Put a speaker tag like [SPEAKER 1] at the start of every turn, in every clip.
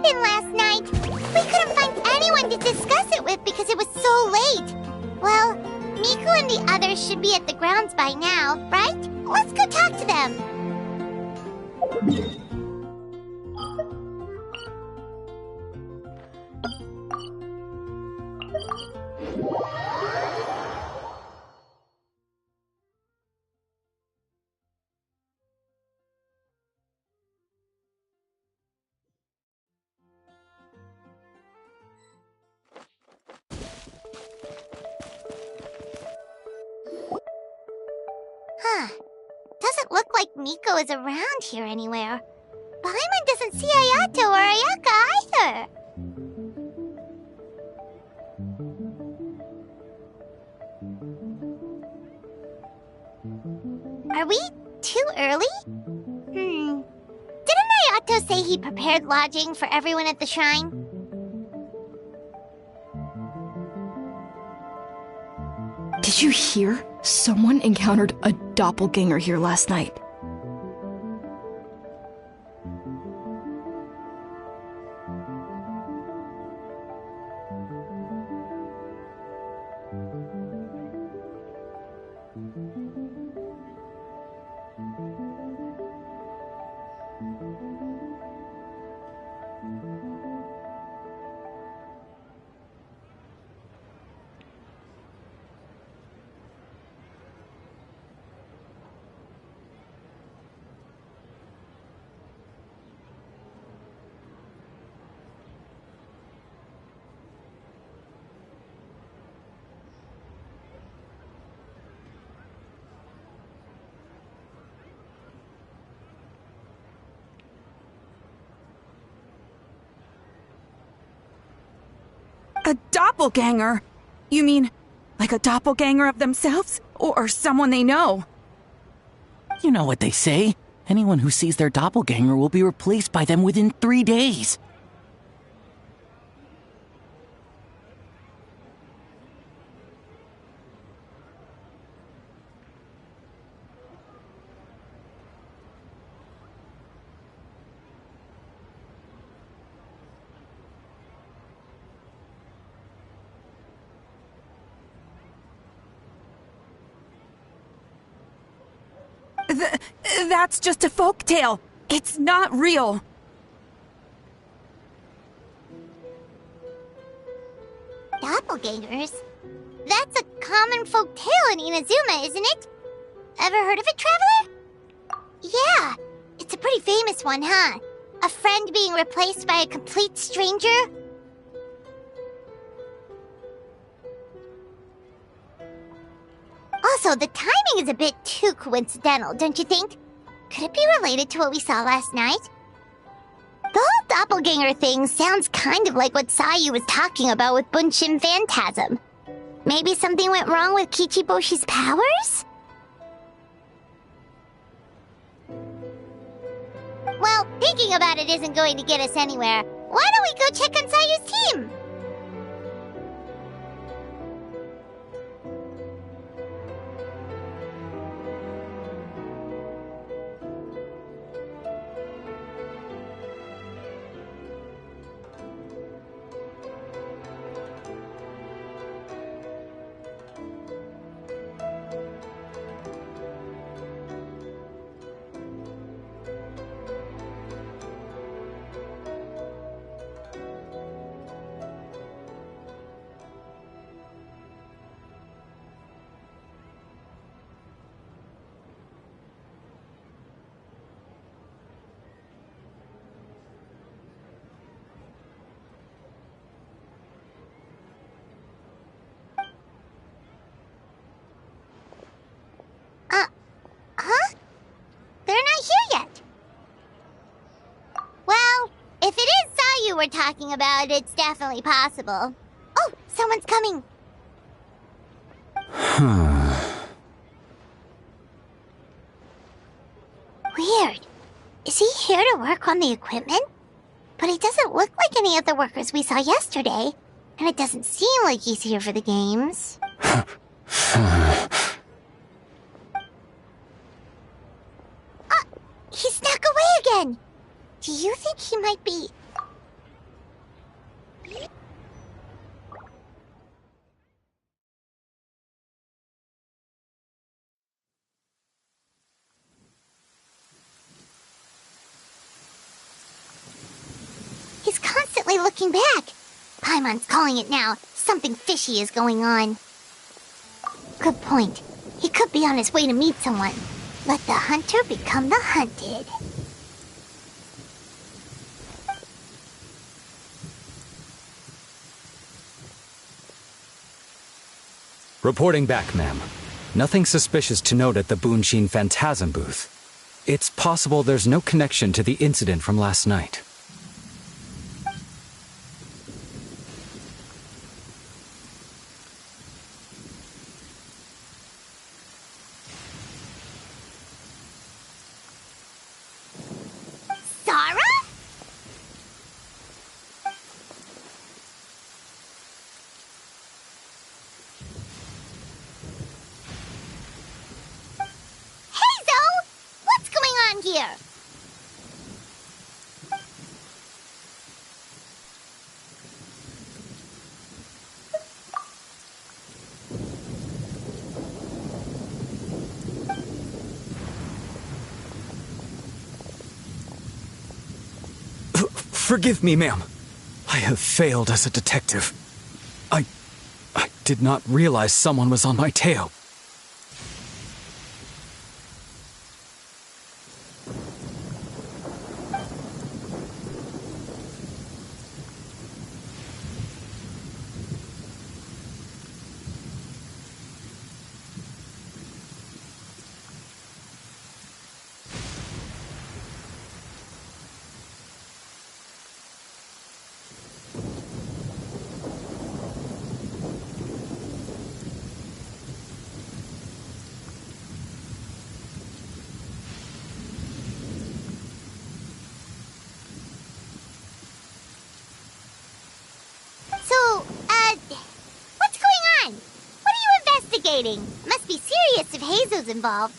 [SPEAKER 1] happened last night? We couldn't find anyone to discuss it with because it was so late. Well, Miku and the others should be at the grounds by now, right? Let's go talk to them. Huh. Doesn't look like Miko is around here anywhere. Paimon doesn't see Ayato or Ayaka either. Are we too early? Didn't Ayato say he prepared lodging for everyone at the shrine?
[SPEAKER 2] Did you hear? Someone encountered a doppelganger here last night.
[SPEAKER 3] A doppelganger? You mean, like a doppelganger of themselves? Or someone they know?
[SPEAKER 4] You know what they say. Anyone who sees their doppelganger will be replaced by them within 3 days.
[SPEAKER 3] That's just a folktale. It's not real.
[SPEAKER 1] Doppelgangers? That's a common folk tale in Inazuma, isn't it? Ever heard of it, Traveler? Yeah, it's a pretty famous one, huh? A friend being replaced by a complete stranger? Also, the timing is a bit too coincidental, don't you think? Could it be related to what we saw last night? The whole doppelganger thing sounds kind of like what Sayu was talking about with Bunshin Phantasm. Maybe something went wrong with Kichiboshi's powers? Well, thinking about it isn't going to get us anywhere. Why don't we go check on Sayu's team? Huh? They're not here yet. Well, if it is Sayu we're talking about, it's definitely possible. Oh, someone's coming. Weird. Is he here to work on the equipment? But he doesn't look like any of the workers we saw yesterday. And it doesn't seem like he's here for the games. He snuck away again! Do you think he might be... looking back. Paimon's calling it now. Something fishy is going on. Good point. He could be on his way to meet someone. Let the hunter become the hunted.
[SPEAKER 5] Reporting back, ma'am. Nothing suspicious to note at the Boonshin Phantasm booth. It's possible there's no connection to the incident from last night.
[SPEAKER 1] Zara? What's going on here?
[SPEAKER 5] Forgive me, ma'am. I have failed as a detective. I did not realize someone was on my tail.
[SPEAKER 1] What's going on? What are you investigating? Must be serious if Hazo's involved.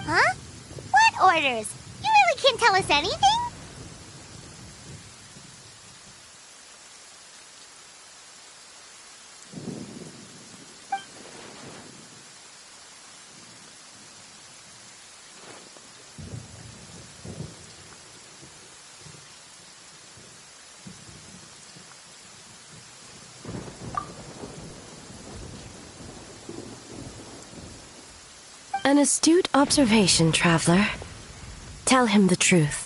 [SPEAKER 1] Huh? What orders? You really can't tell us anything?
[SPEAKER 6] An astute observation, traveler. Tell him the truth.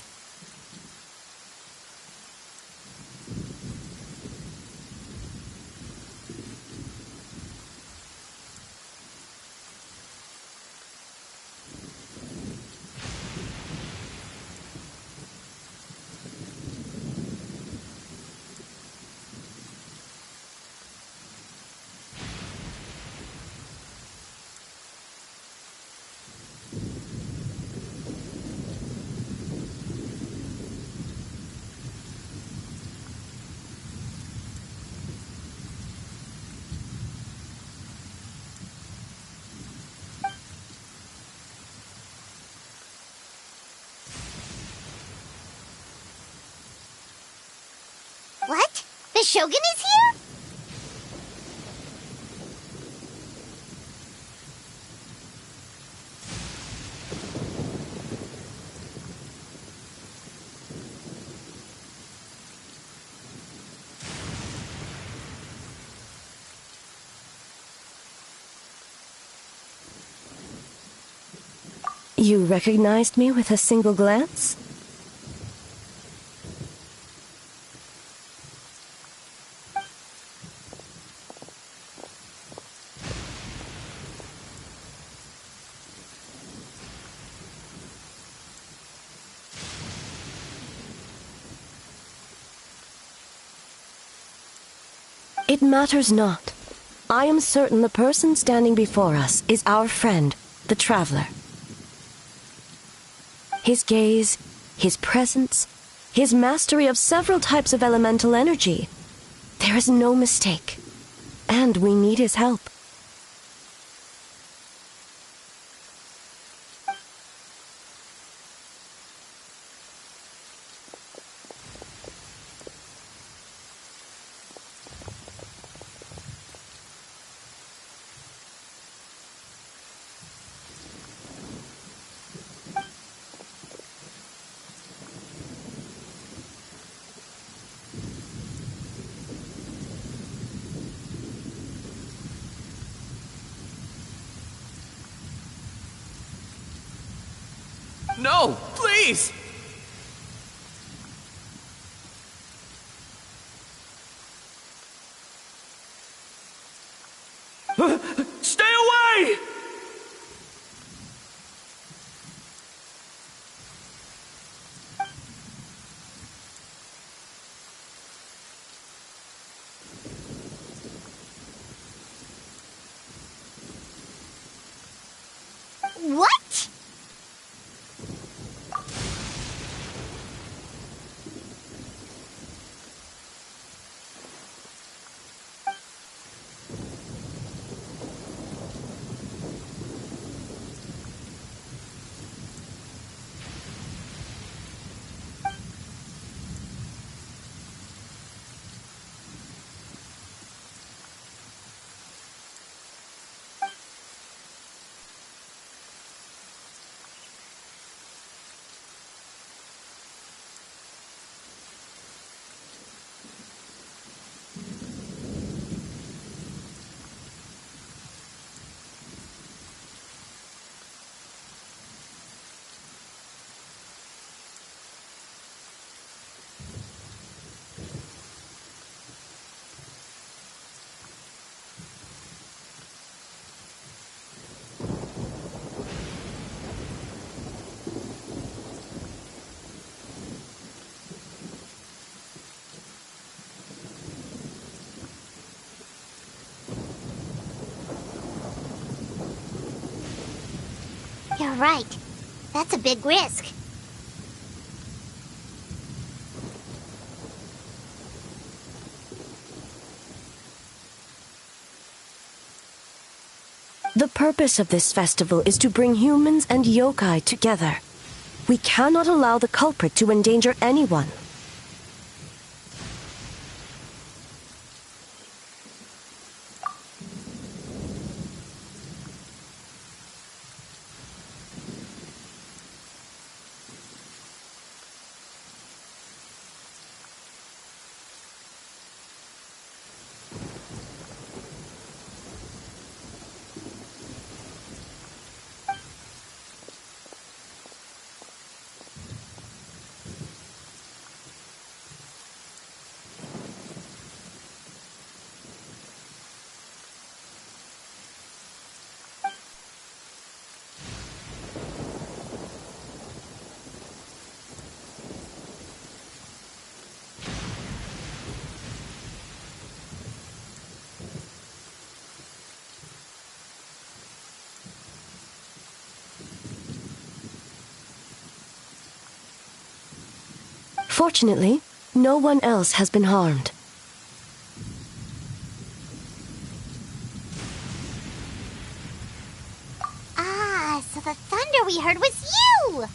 [SPEAKER 1] Shogun is here?
[SPEAKER 6] You recognized me with a single glance? It matters not. I am certain the person standing before us is our friend, the Traveler. His gaze, his presence, his mastery of several types of elemental energy. There is no mistake. And we need his help.
[SPEAKER 4] No, please! Stay away!
[SPEAKER 1] What? You're right. That's a big risk.
[SPEAKER 6] The purpose of this festival is to bring humans and yokai together. We cannot allow the culprit to endanger anyone. Fortunately, no one else has been harmed.
[SPEAKER 1] Ah, so the thunder we heard was you!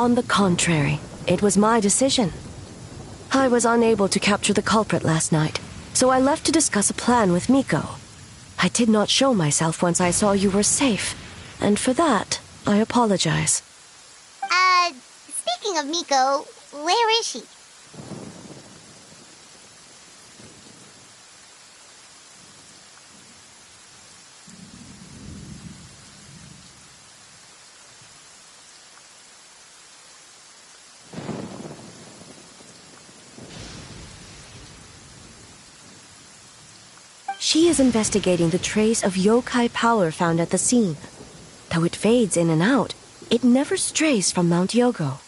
[SPEAKER 6] On the contrary, it was my decision. I was unable to capture the culprit last night, so I left to discuss a plan with Miko. I did not show myself once I saw you were safe, and for that, I apologize.
[SPEAKER 1] Speaking of Miko, where is she?
[SPEAKER 6] She is investigating the trace of yokai power found at the scene. Though it fades in and out, it never strays from Mount Yogo.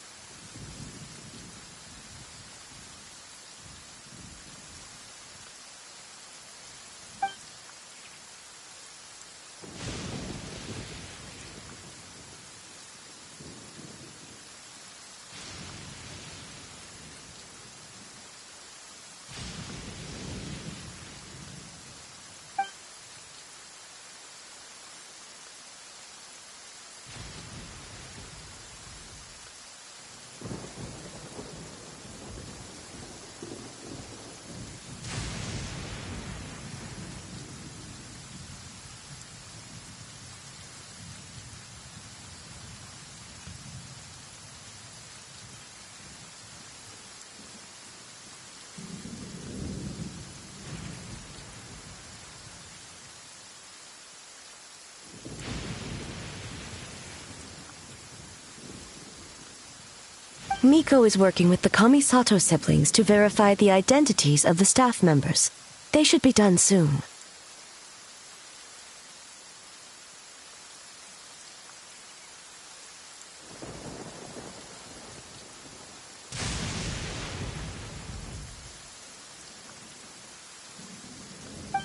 [SPEAKER 6] Miko is working with the Kamisato siblings to verify the identities of the staff members. They should be done soon.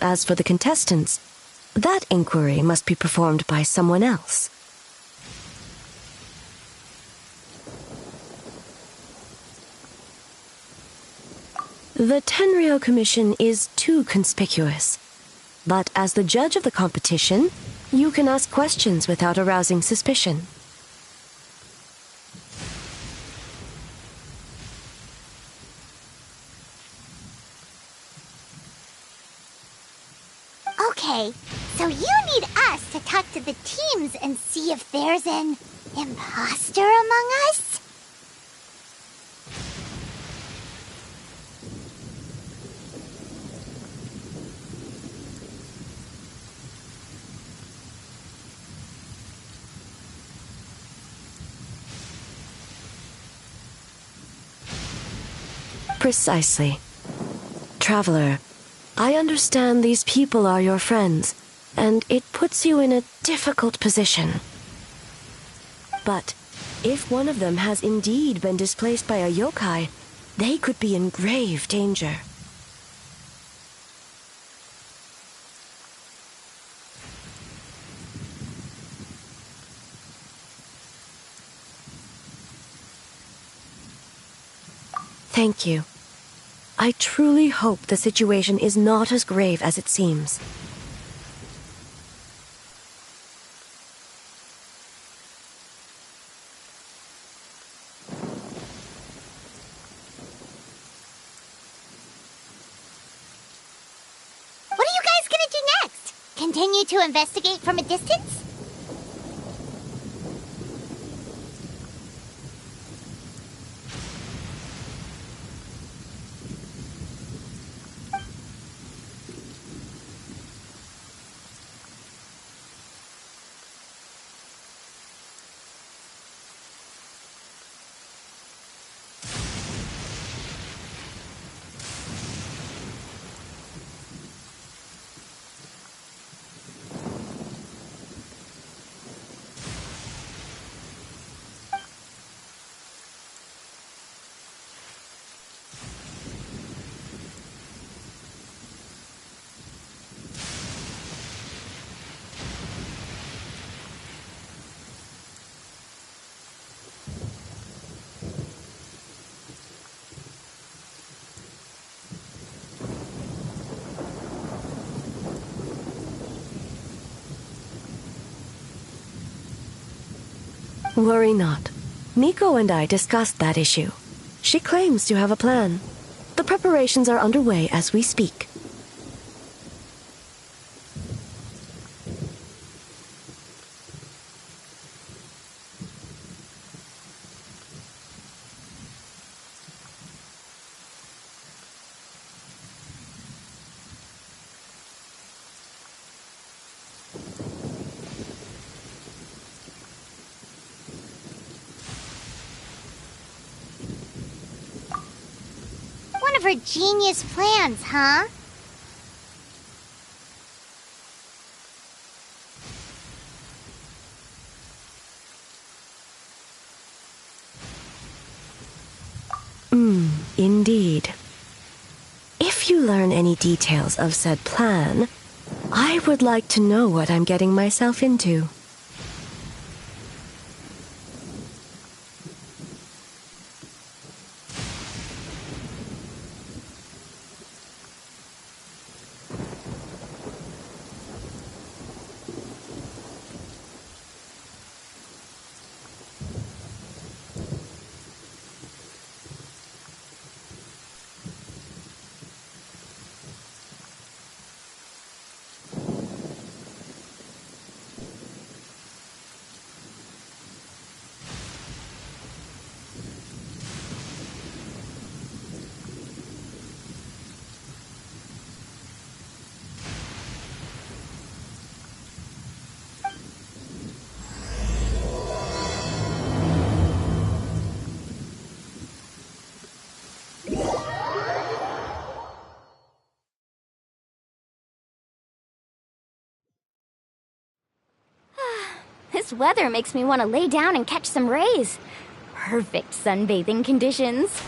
[SPEAKER 6] As for the contestants, that inquiry must be performed by someone else. The Tenryou Commission is too conspicuous. But as the judge of the competition, you can ask questions without arousing suspicion.
[SPEAKER 1] Okay, so you need us to talk to the teams and see if there's an imposter among us?
[SPEAKER 6] Precisely. Traveler, I understand these people are your friends, and it puts you in a difficult position. But if one of them has indeed been displaced by a yokai, they could be in grave danger. Thank you. I truly hope the situation is not as grave as it seems.
[SPEAKER 1] What are you guys gonna do next? Continue to investigate from a distance?
[SPEAKER 6] Worry not. Miko and I discussed that issue. She claims to have a plan. The preparations are underway as we speak.
[SPEAKER 1] One of her genius plans, huh?
[SPEAKER 6] Indeed. If you learn any details of said plan, I would like to know what I'm getting myself into.
[SPEAKER 7] This weather makes me want to lay down and catch some rays. Perfect sunbathing conditions.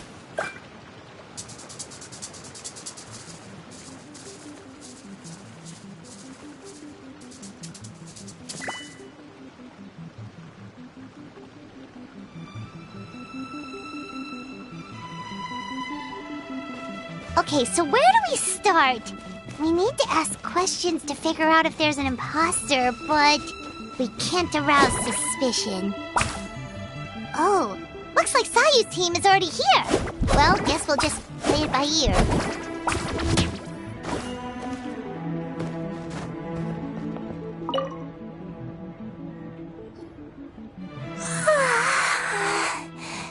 [SPEAKER 1] Okay, so where do we start? We need to ask questions to figure out if there's an imposter, but we can't arouse suspicion. Oh, looks like Sayu's team is already here. Well, guess we'll just play it by ear.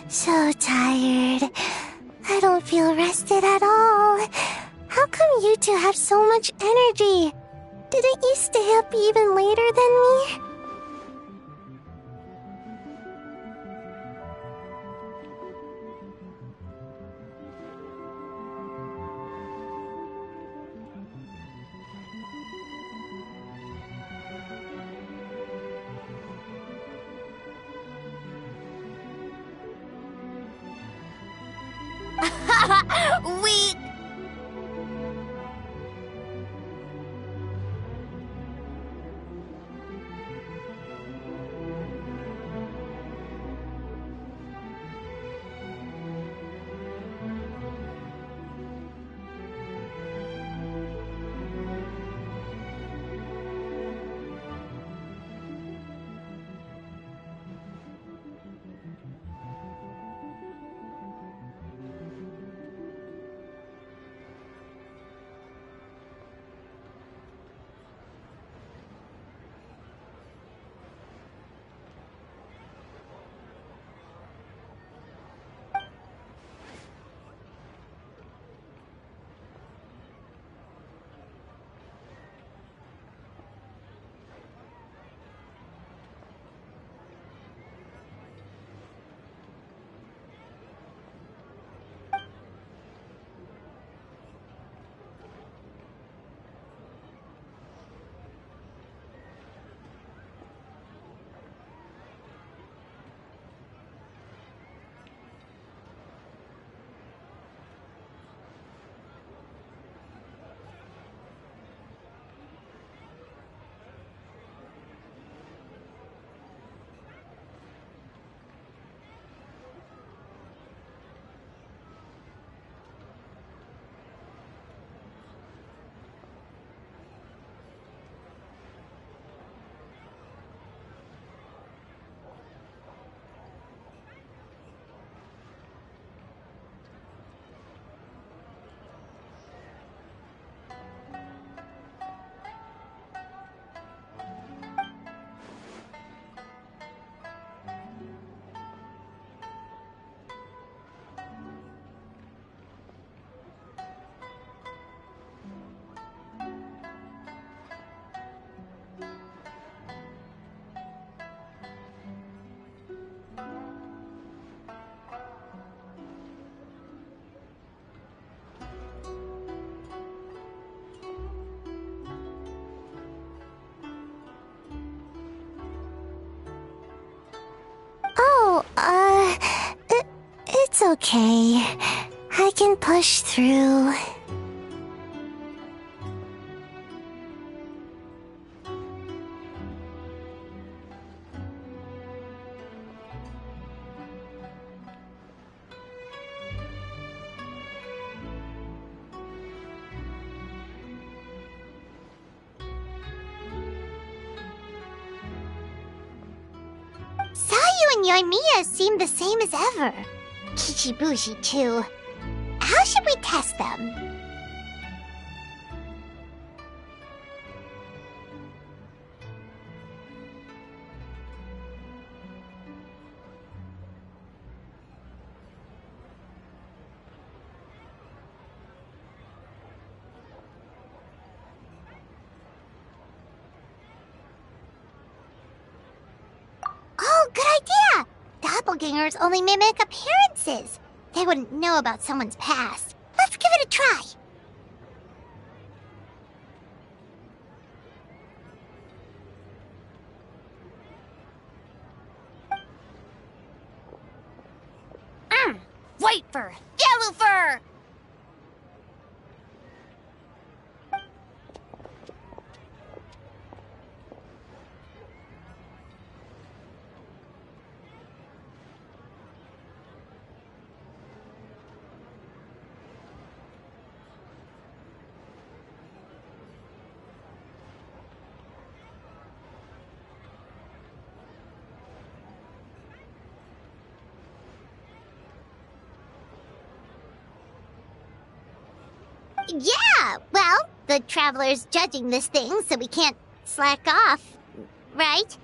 [SPEAKER 1] So tired. I don't feel rested at all. How come you two have so much energy? Didn't you stay up even later than me? We... It's okay. I can push through. Sayu and Yoimiya seem the same as ever. Kichibushi, too. How should we test them? Oh, good idea! Doppelgangers only mimic appearances. They wouldn't know about someone's past. Let's give it a try.
[SPEAKER 7] White fur, yellow fur!
[SPEAKER 1] Yeah, well, the Traveler's judging this thing, so we can't slack off, right?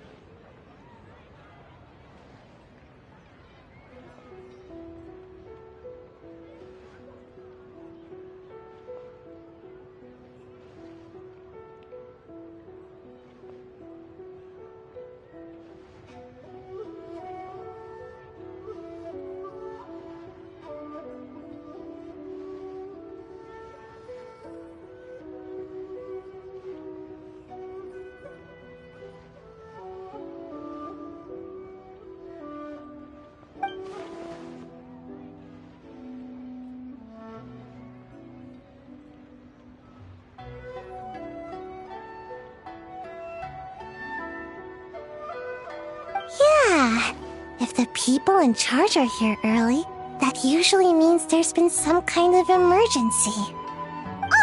[SPEAKER 1] Yeah, if the people in charge are here early, that usually means there's been some kind of emergency.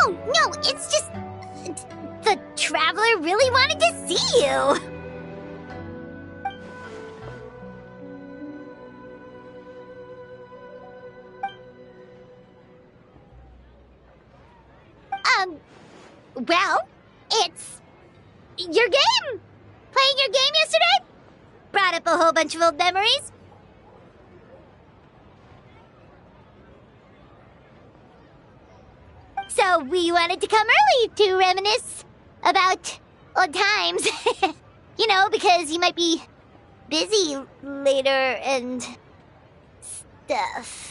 [SPEAKER 1] Oh, no, it's just... the Traveler really wanted to see you! Well, it's... your game! Playing your game yesterday? Brought up a whole bunch of old memories. So we wanted to come early to reminisce about old times. You know, because you might be busy later and stuff.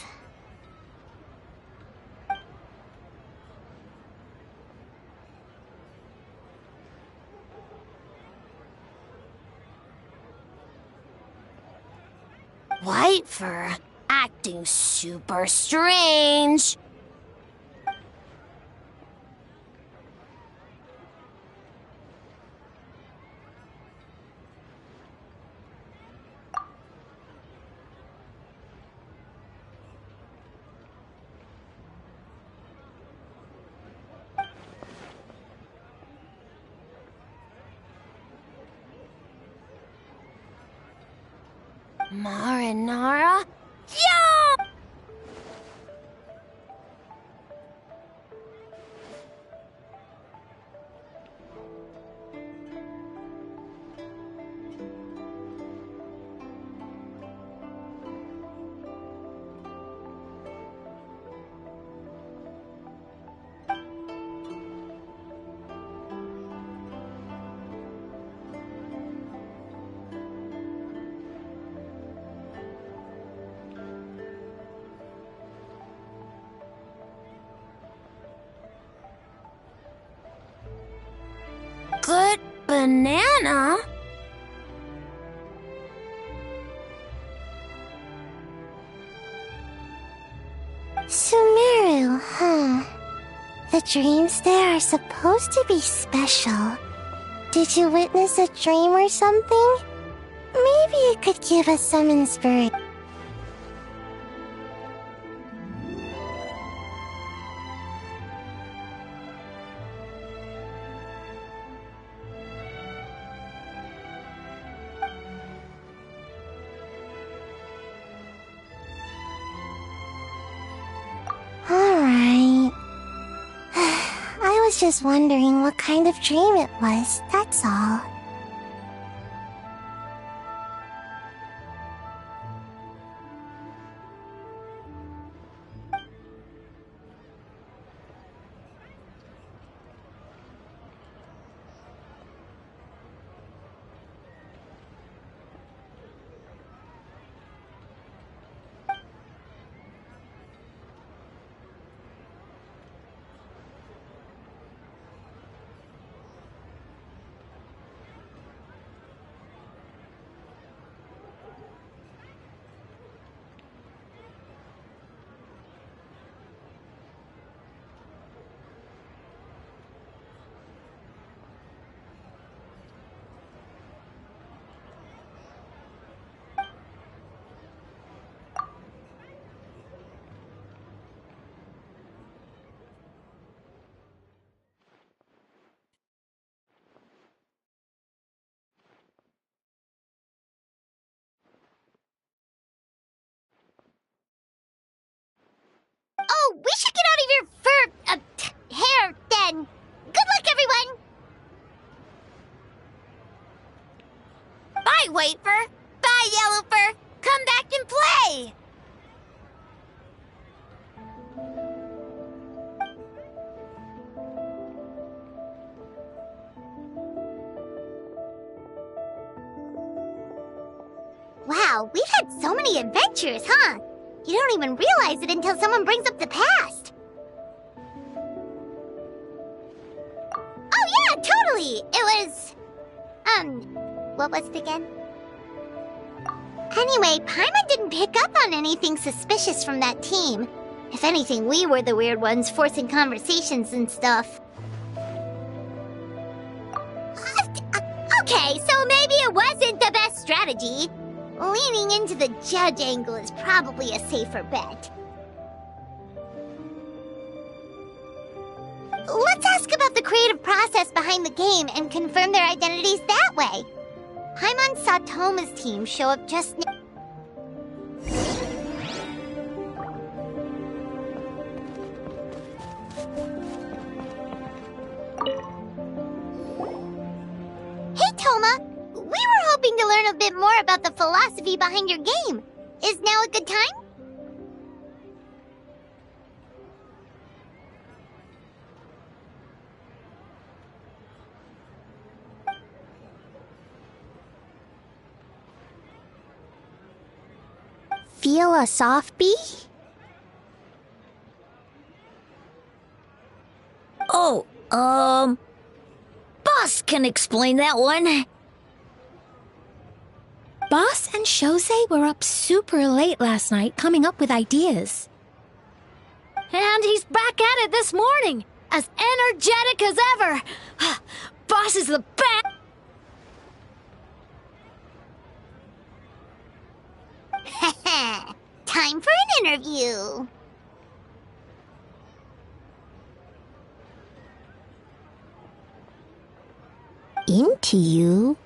[SPEAKER 7] White fur, acting super strange. Marinara? Yeah! Good banana?
[SPEAKER 1] Sumeru, huh? The dreams there are supposed to be special. Did you witness a dream or something? Maybe it could give us some inspiration. Alright. I was just wondering what kind of dream it was, that's all. Oh, we should get out of your hair, then. Good luck, everyone! Bye, White Fur. Bye, Yellow Fur. Come back and play! Wow, we've had so many adventures, huh? You don't even realize it until someone brings up the past. Oh yeah, totally! It was... what was it again? Anyway, Paimon didn't pick up on anything suspicious from that team. If anything, we were the weird ones forcing conversations and stuff. Okay, so maybe it wasn't the best strategy. Leaning into the judge angle is probably a safer bet. Let's ask about the creative process behind the game and confirm their identities that way. Paimon saw Toma's team show up just now. Hey, Toma! We were hoping to learn a bit more about the philosophy behind your game. Is now a good time? Feel a soft bee?
[SPEAKER 8] Oh, Boss can explain that one.
[SPEAKER 9] Boss and Shosei were up super late last night coming up with ideas.
[SPEAKER 8] And he's back at it this morning, as energetic as ever. Boss is the best.
[SPEAKER 1] Time for an interview. Into you?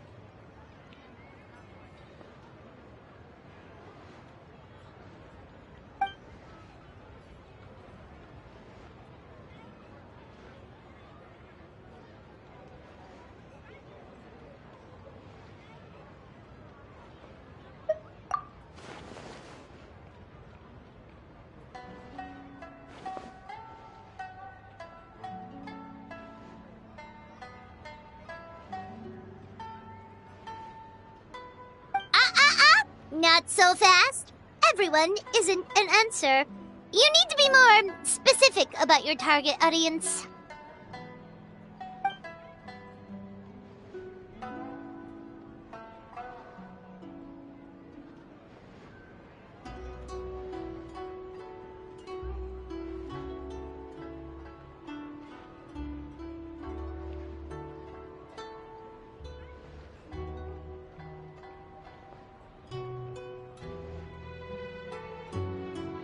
[SPEAKER 1] Not so fast. Everyone isn't an answer. You need to be more specific about your target audience.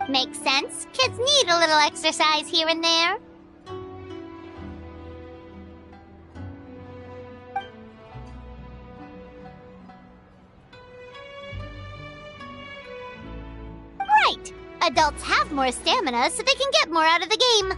[SPEAKER 1] Makes sense. Kids need a little exercise here and there. Right! Adults have more stamina, so they can get more out of the game.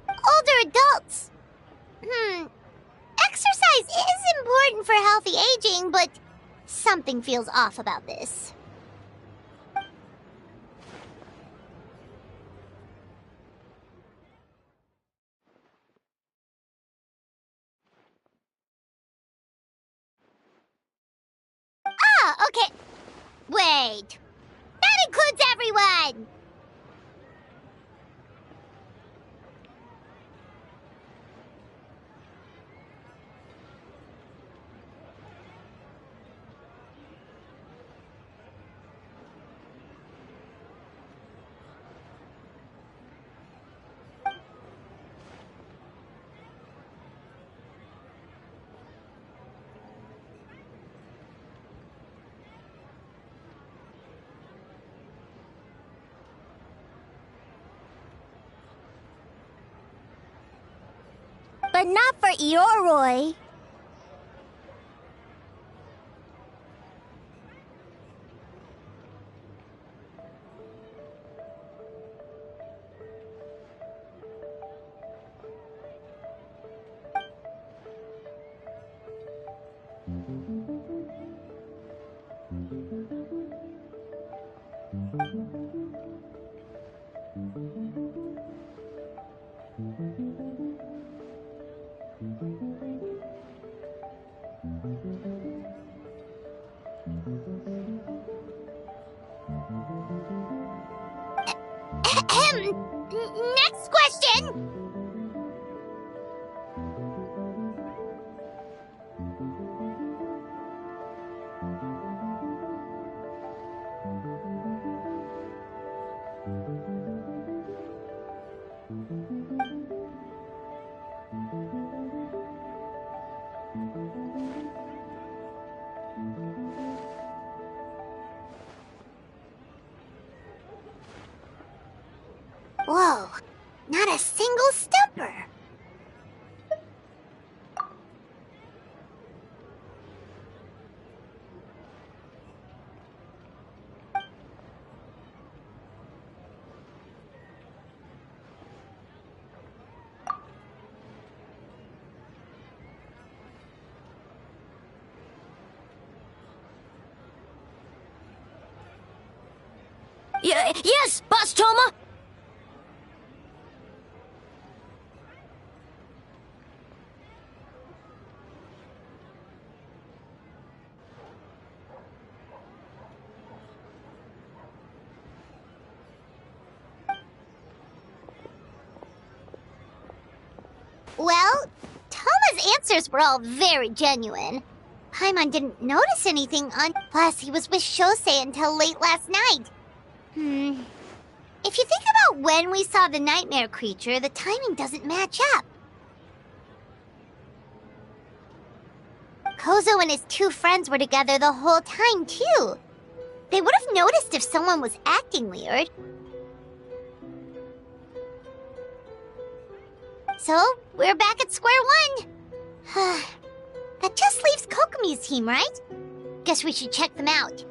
[SPEAKER 1] Older adults. Exercise is important for healthy aging, but something feels off about this. Ah, okay. Wait. That includes everyone! But not for Eoroi. Next question! Whoa, not a single stumper.
[SPEAKER 8] Yes, Boss Toma!
[SPEAKER 1] Well, Toma's answers were all very genuine. Paimon didn't notice anything plus he was with Shosei until late last night. If you think about when we saw the nightmare creature, the timing doesn't match up. Kozo and his two friends were together the whole time, too. They would have noticed if someone was acting weird. So, we're back at square one. That just leaves Kokomi's team, right? Guess we should check them out.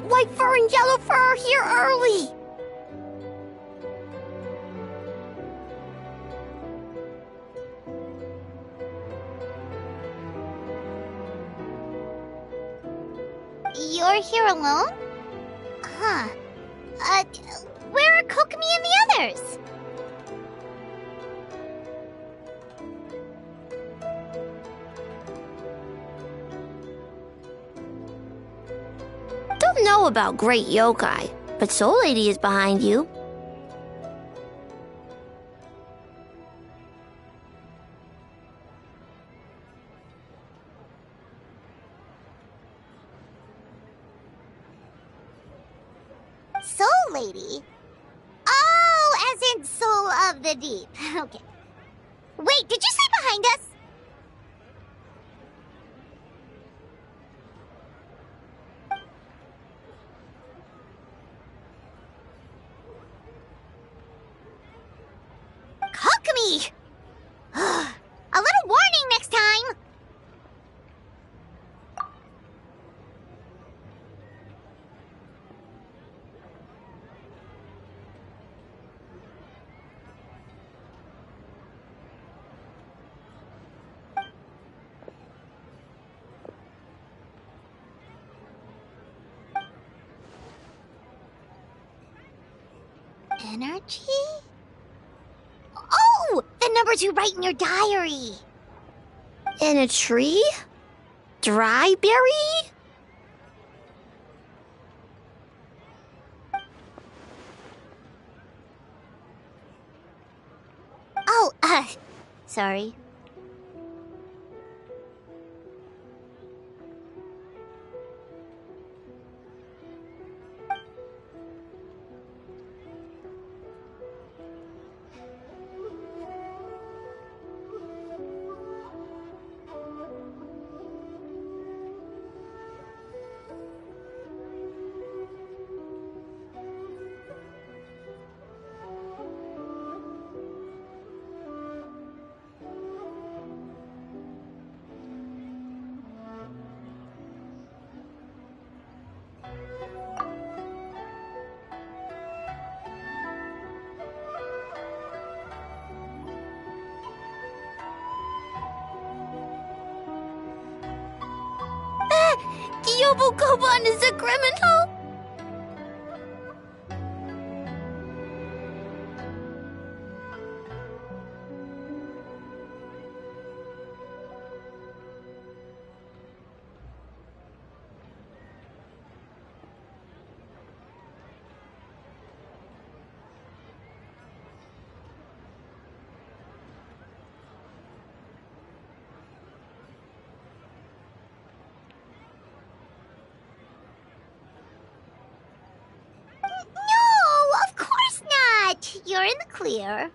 [SPEAKER 8] White fur and yellow fur are here early!
[SPEAKER 1] You're here alone? Huh. Where are Kokomi and the others?
[SPEAKER 10] Don't know about great yokai, but Soul Lady is behind you.
[SPEAKER 1] Soul Lady? Oh, as in Soul of the Deep. Okay. Wait, did you say behind us? Kokomi! A little warning next time! Energy? Oh! The numbers you write in your diary!
[SPEAKER 10] In a tree? Dry berry?
[SPEAKER 1] Oh, sorry.
[SPEAKER 10] Yobukoban is a criminal?
[SPEAKER 1] No, of course not! You're in the clear.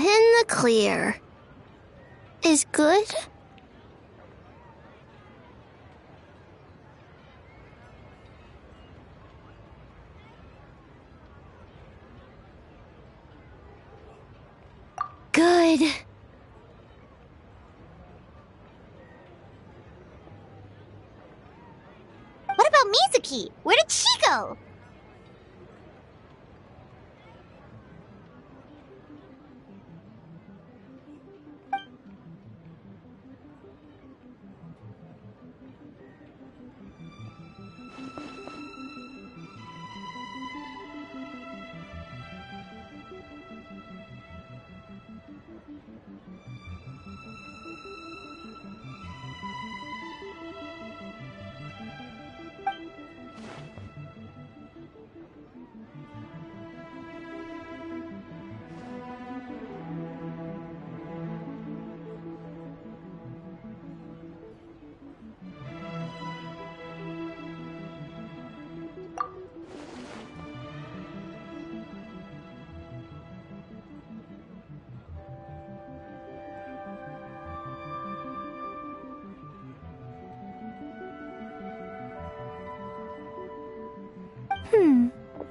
[SPEAKER 10] In the clear. Is good? Good.
[SPEAKER 1] What about Mizuki? Where did she go?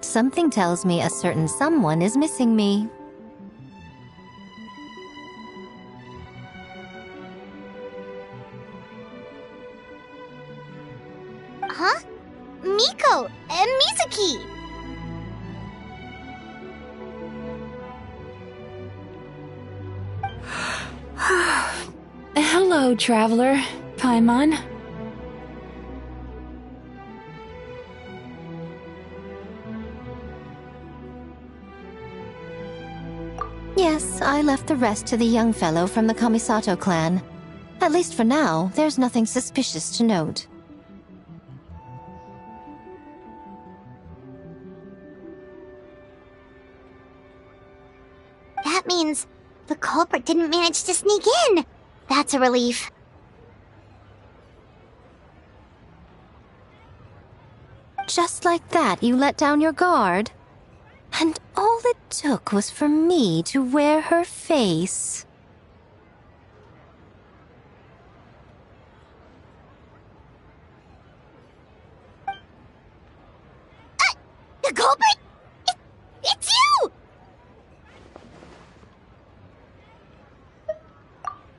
[SPEAKER 11] Something tells me a certain someone is missing me.
[SPEAKER 12] Hello, traveler. Paimon.
[SPEAKER 11] Yes, I left the rest to the young fellow from the Kamisato clan. At least for now, there's nothing suspicious to note.
[SPEAKER 1] That means the culprit didn't manage to sneak in. That's a relief.
[SPEAKER 11] Just like that, you let down your guard? And all it took was for me to wear her face.
[SPEAKER 1] The culprit? It's you!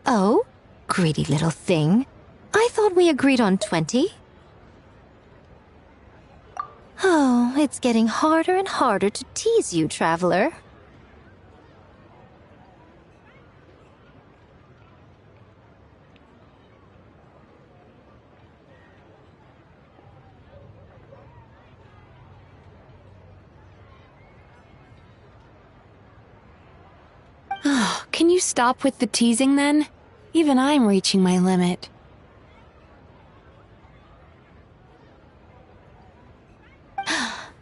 [SPEAKER 11] Oh? Greedy little thing. I thought we agreed on 20. Oh, it's getting harder and harder to tease you, traveler.
[SPEAKER 12] Oh, can you stop with the teasing then? Even I'm reaching my limit.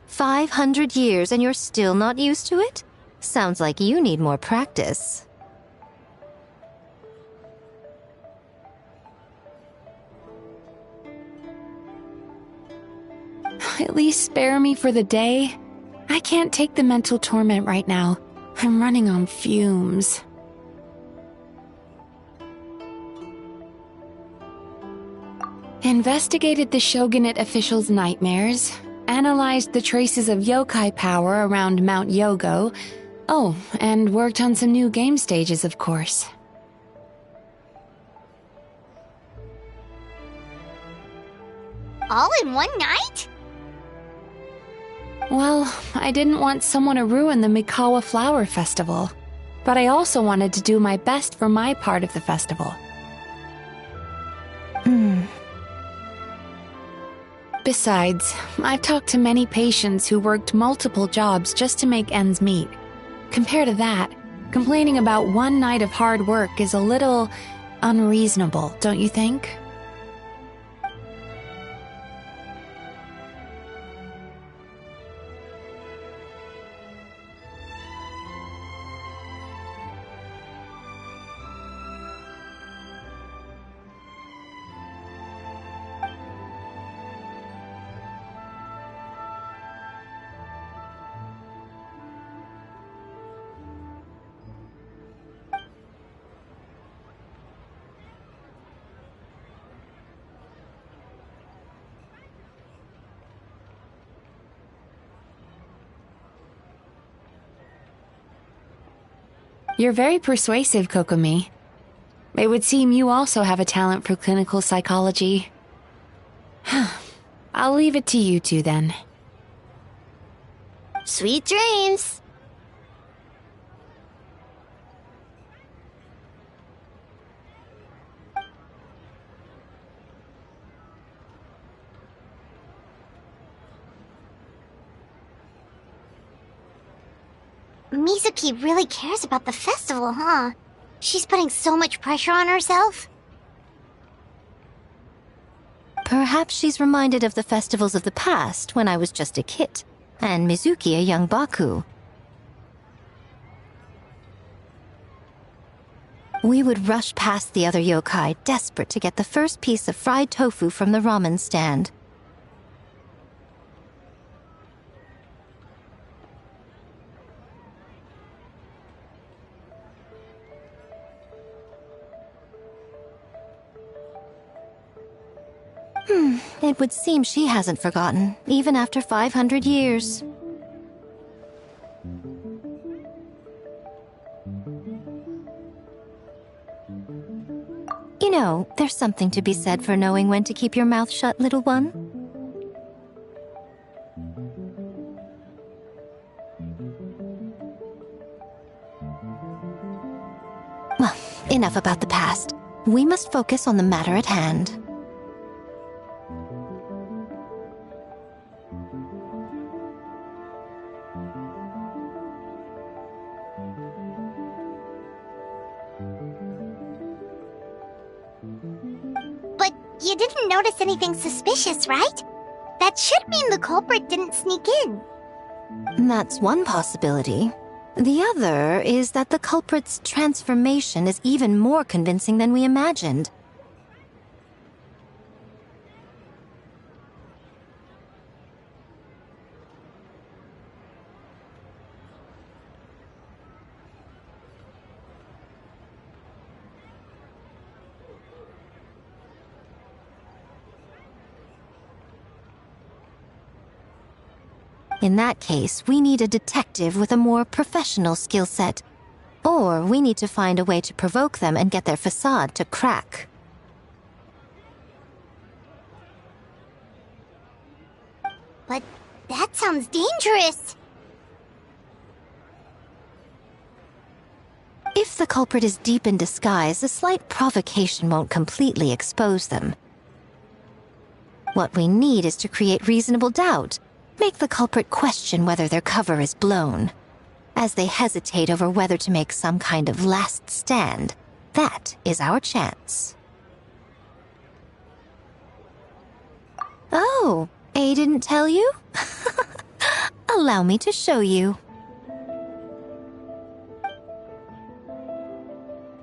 [SPEAKER 11] $500 years and you're still not used to it? Sounds like you need more practice.
[SPEAKER 12] At least spare me for the day. I can't take the mental torment right now. I'm running on fumes. Investigated the Shogunate officials' nightmares. Analyzed the traces of yokai power around Mount Yogo. Oh, and worked on some new game stages, of course.
[SPEAKER 1] All in one night?
[SPEAKER 12] Well, I didn't want someone to ruin the Mikawa Flower Festival. But I also wanted to do my best for my part of the festival. Besides, I've talked to many patients who worked multiple jobs just to make ends meet. Compared to that, complaining about one night of hard work is a little unreasonable, don't you think? You're very persuasive, Kokomi. It would seem you also have a talent for clinical psychology. I'll leave it to you two then.
[SPEAKER 10] Sweet dreams!
[SPEAKER 1] Mizuki really cares about the festival, huh? She's putting so much pressure on herself.
[SPEAKER 11] Perhaps she's reminded of the festivals of the past when I was just a kid, and Mizuki a young Baku. We would rush past the other yokai, desperate to get the first piece of fried tofu from the ramen stand. It would seem she hasn't forgotten, even after 500 years. You know, there's something to be said for knowing when to keep your mouth shut, little one. Well, enough about the past. We must focus on the matter at hand.
[SPEAKER 1] But you didn't notice anything suspicious, right? That should mean the culprit didn't sneak in.
[SPEAKER 11] That's one possibility. The other is that the culprit's transformation is even more convincing than we imagined. In that case, we need a detective with a more professional skill set. Or we need to find a way to provoke them and get their facade to crack.
[SPEAKER 1] But that sounds dangerous.
[SPEAKER 11] If the culprit is deep in disguise, a slight provocation won't completely expose them. What we need is to create reasonable doubt. Make the culprit question whether their cover is blown. As they hesitate over whether to make some kind of last stand, that is our chance. Oh, A didn't tell you? Allow me to show you.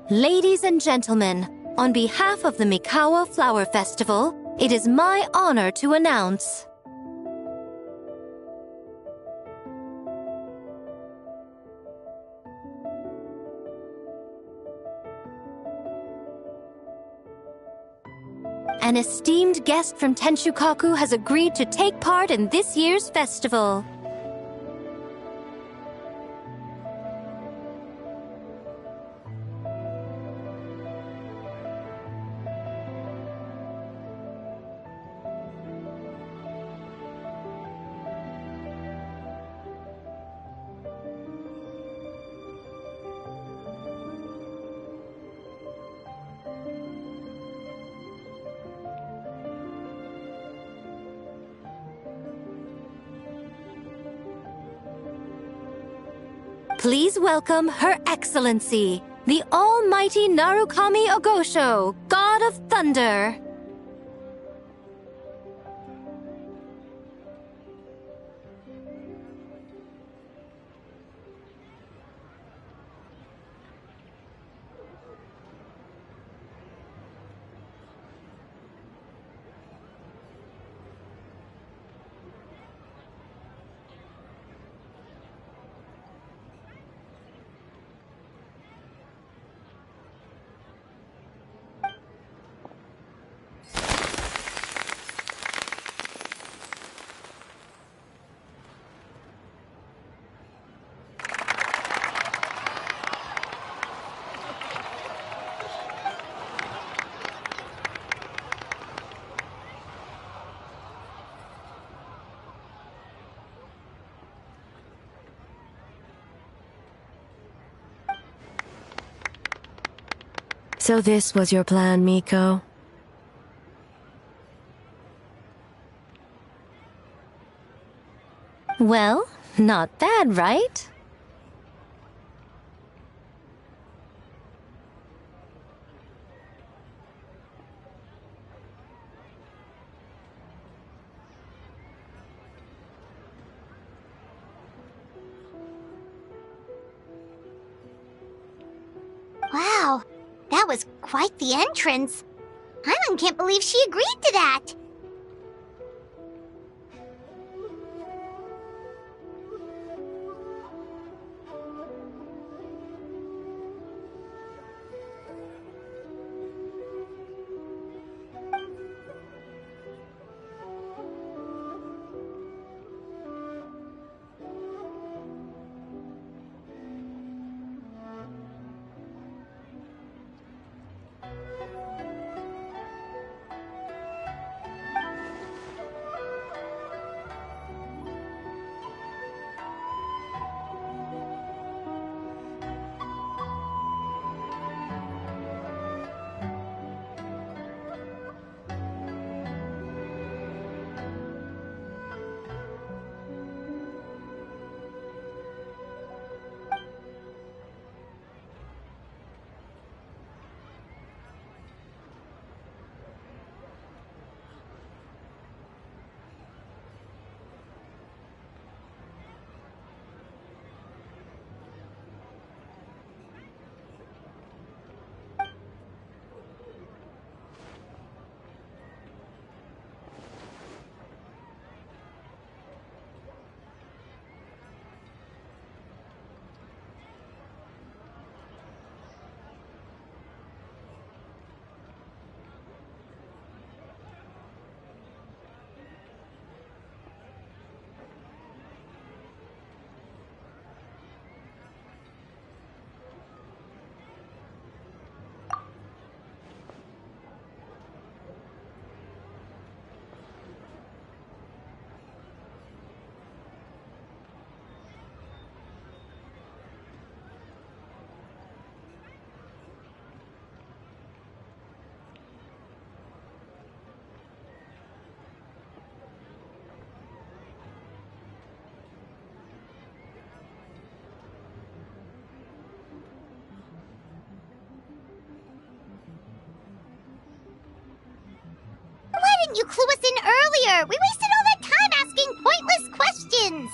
[SPEAKER 11] Ladies and gentlemen, on behalf of the Mikawa Flower Festival, it is my honor to announce... An esteemed guest from Tenshukaku has agreed to take part in this year's festival. Please welcome Her Excellency, the Almighty Narukami Ogosho, God of Thunder.
[SPEAKER 6] So this was your plan, Miko?
[SPEAKER 11] Well, not bad, right?
[SPEAKER 1] Wow, that was quite the entrance. Hyman can't believe she agreed to that. didn't you clue us in earlier? We wasted all that time asking pointless questions!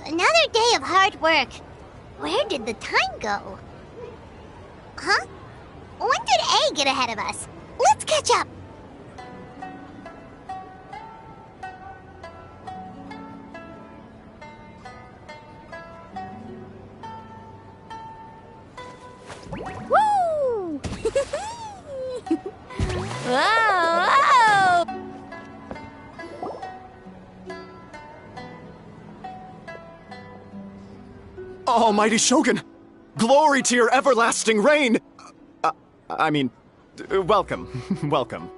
[SPEAKER 1] Another day of hard work. Where did the time go? Huh? When did A get ahead of us? Let's catch up.
[SPEAKER 8] Woo! Whoa!
[SPEAKER 13] Almighty Shogun! Glory to your everlasting reign! Welcome. Welcome.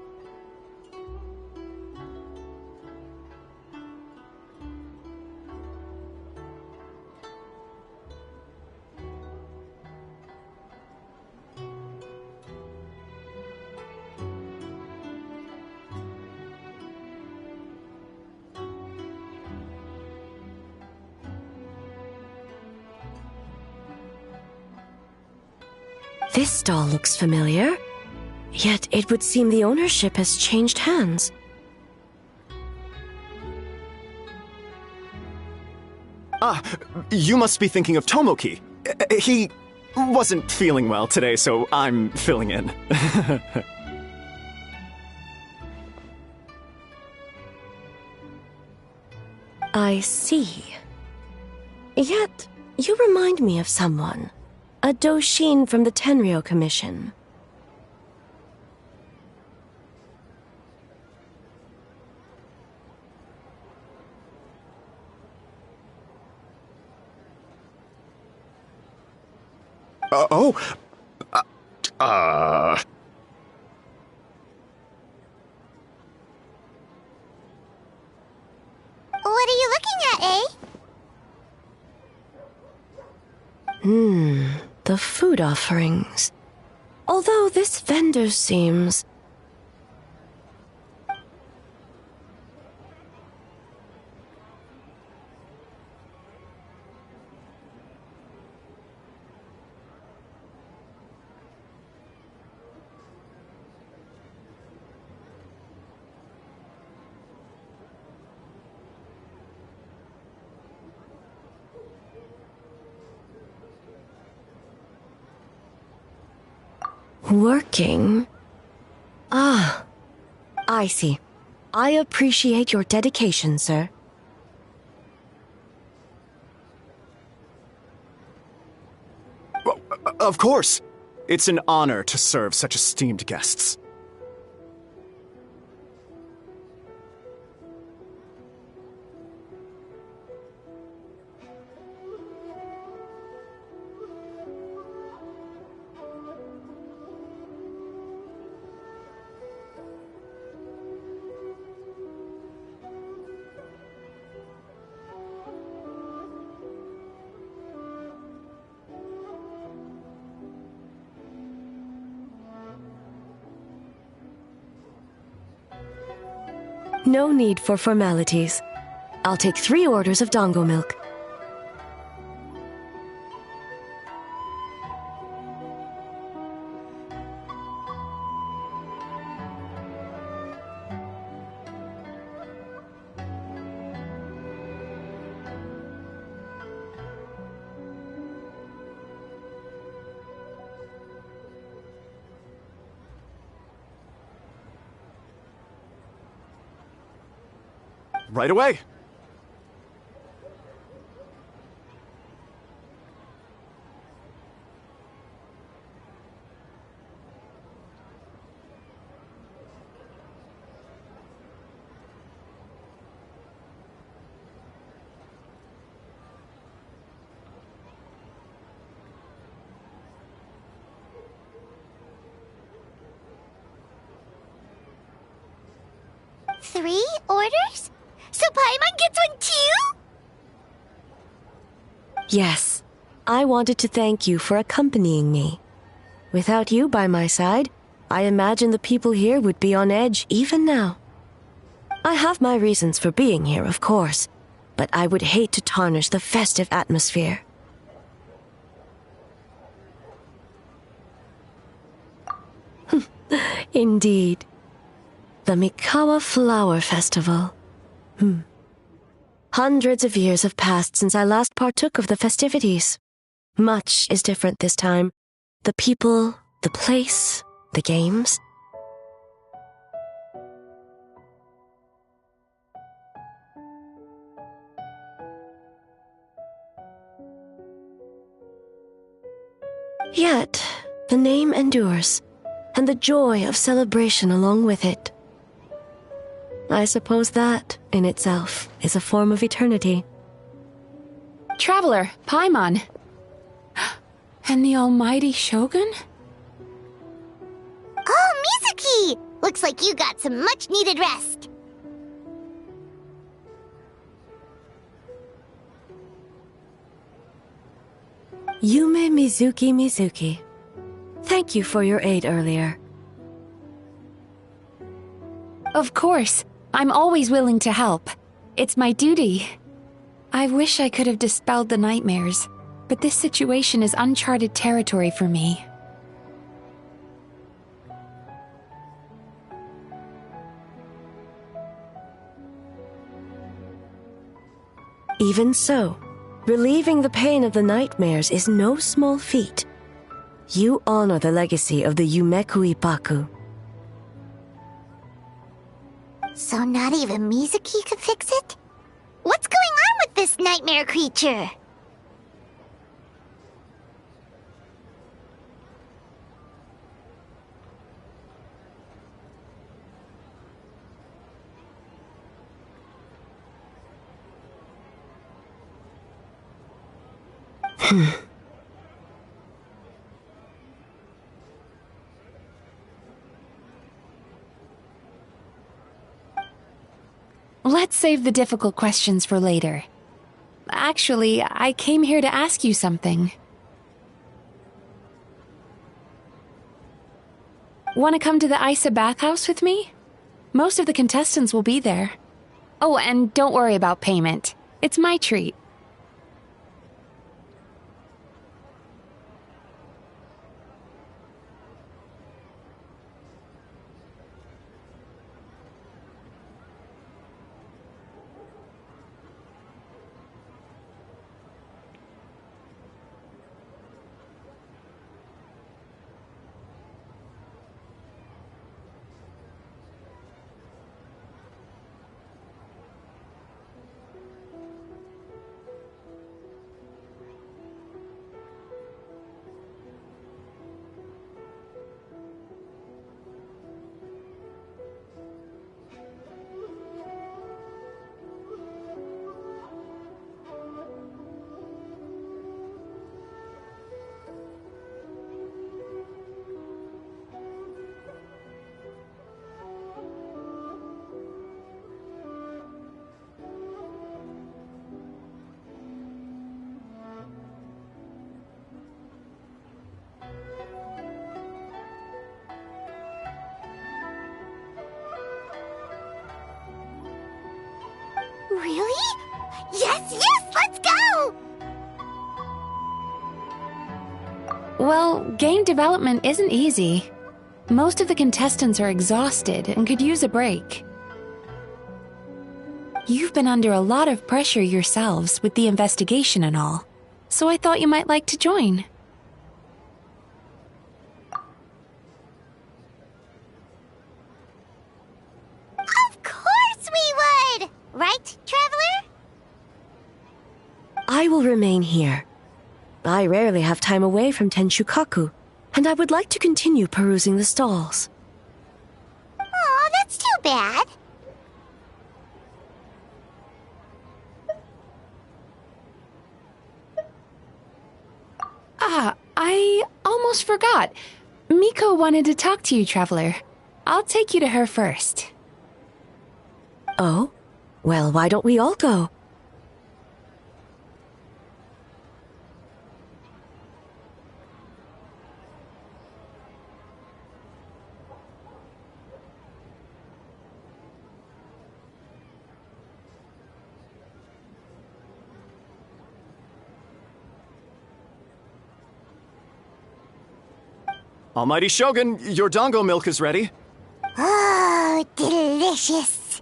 [SPEAKER 6] This doll looks familiar, yet it would seem the ownership has changed hands.
[SPEAKER 13] You must be thinking of Tomoki. He wasn't feeling well today, so I'm filling in.
[SPEAKER 6] I see. Yet, you remind me of someone. A Doshin from the Tenryo Commission.
[SPEAKER 1] What are you looking at, eh?
[SPEAKER 6] The food offerings. Although this vendor seems... working? Ah, I see. I appreciate your dedication, sir.
[SPEAKER 13] Of course. It's an honor to serve such esteemed guests.
[SPEAKER 6] No need for formalities. I'll take 3 orders of dongo milk.
[SPEAKER 13] Right away.
[SPEAKER 1] Three orders? So Paimon gets one too?
[SPEAKER 6] Yes. I wanted to thank you for accompanying me. Without you by my side, I imagine the people here would be on edge even now. I have my reasons for being here, of course, but I would hate to tarnish the festive atmosphere. Indeed. The Mikawa Flower Festival. Hundreds of years have passed since I last partook of the festivities. Much is different this time. The people, the place, the games. Yet, the name endures, and the joy of celebration along with it. I suppose that, in itself, is a form of eternity.
[SPEAKER 12] Traveler, Paimon. And the almighty Shogun?
[SPEAKER 1] Oh, Mizuki! Looks like you got some much-needed rest.
[SPEAKER 6] Yume Mizuki. Thank you for your aid earlier.
[SPEAKER 12] Of course. I'm always willing to help. It's my duty. I wish I could have dispelled the nightmares, but this situation is uncharted territory for me.
[SPEAKER 6] Even so, relieving the pain of the nightmares is no small feat. You honor the legacy of the Yumeku Ippaku.
[SPEAKER 1] So not even Mizuki could fix it? What's going on with this nightmare creature?
[SPEAKER 12] Let's save the difficult questions for later. Actually, I came here to ask you something. Want to come to the Isa bathhouse with me? Most of the contestants will be there. Oh, and don't worry about payment. It's my treat.
[SPEAKER 1] Really? Yes, let's go!
[SPEAKER 12] Well, game development isn't easy. Most of the contestants are exhausted and could use a break. You've been under a lot of pressure yourselves with the investigation and all, so I thought you might like to join.
[SPEAKER 1] Of course we would! Right, Traveler?
[SPEAKER 6] I will remain here. I rarely have time away from Tenshukaku, and I would like to continue perusing the stalls.
[SPEAKER 1] Aw, that's too bad.
[SPEAKER 12] I almost forgot. Miko wanted to talk to you, Traveler. I'll take you to her first.
[SPEAKER 6] Oh? Well, why don't we all go?
[SPEAKER 13] Almighty Shogun, your dango milk is ready.
[SPEAKER 1] Oh, delicious.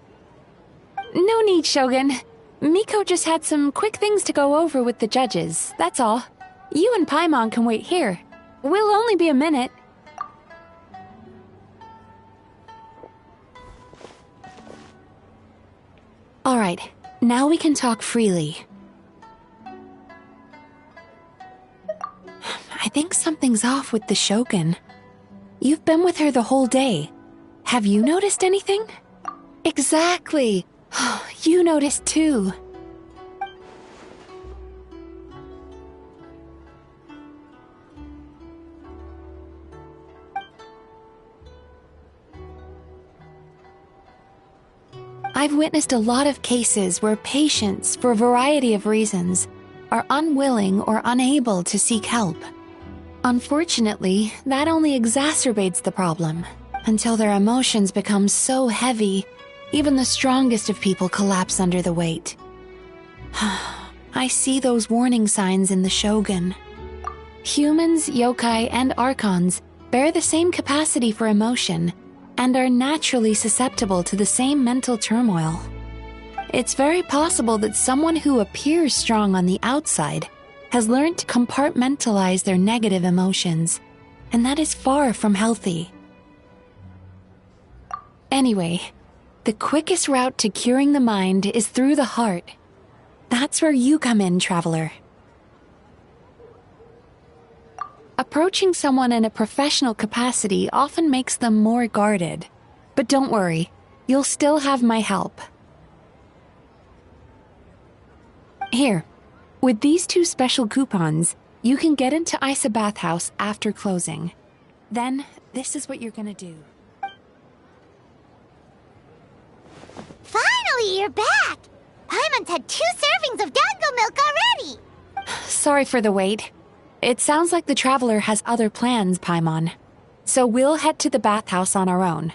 [SPEAKER 12] No need, Shogun. Miko just had some quick things to go over with the judges, that's all. You and Paimon can wait here. We'll only be a minute. Alright, now we can talk freely. I think something's off with the Shogun. You've been with her the whole day. Have you noticed anything? Exactly. You noticed too. I've witnessed a lot of cases where patients, for a variety of reasons, are unwilling or unable to seek help. Unfortunately, that only exacerbates the problem, until their emotions become so heavy, even the strongest of people collapse under the weight. I see those warning signs in the Shogun. Humans, yokai, and archons bear the same capacity for emotion, and are naturally susceptible to the same mental turmoil. It's very possible that someone who appears strong on the outside has learned to compartmentalize their negative emotions, and that is far from healthy. Anyway, the quickest route to curing the mind is through the heart. That's where you come in, Traveler. Approaching someone in a professional capacity often makes them more guarded. But don't worry, you'll still have my help. Here, with these 2 special coupons, you can get into Isa Bathhouse after closing. Then, this is what you're gonna do.
[SPEAKER 1] Finally, you're back! Paimon's had 2 servings of dango milk already!
[SPEAKER 12] Sorry for the wait. It sounds like the Traveler has other plans, Paimon. So we'll head to the bathhouse on our own.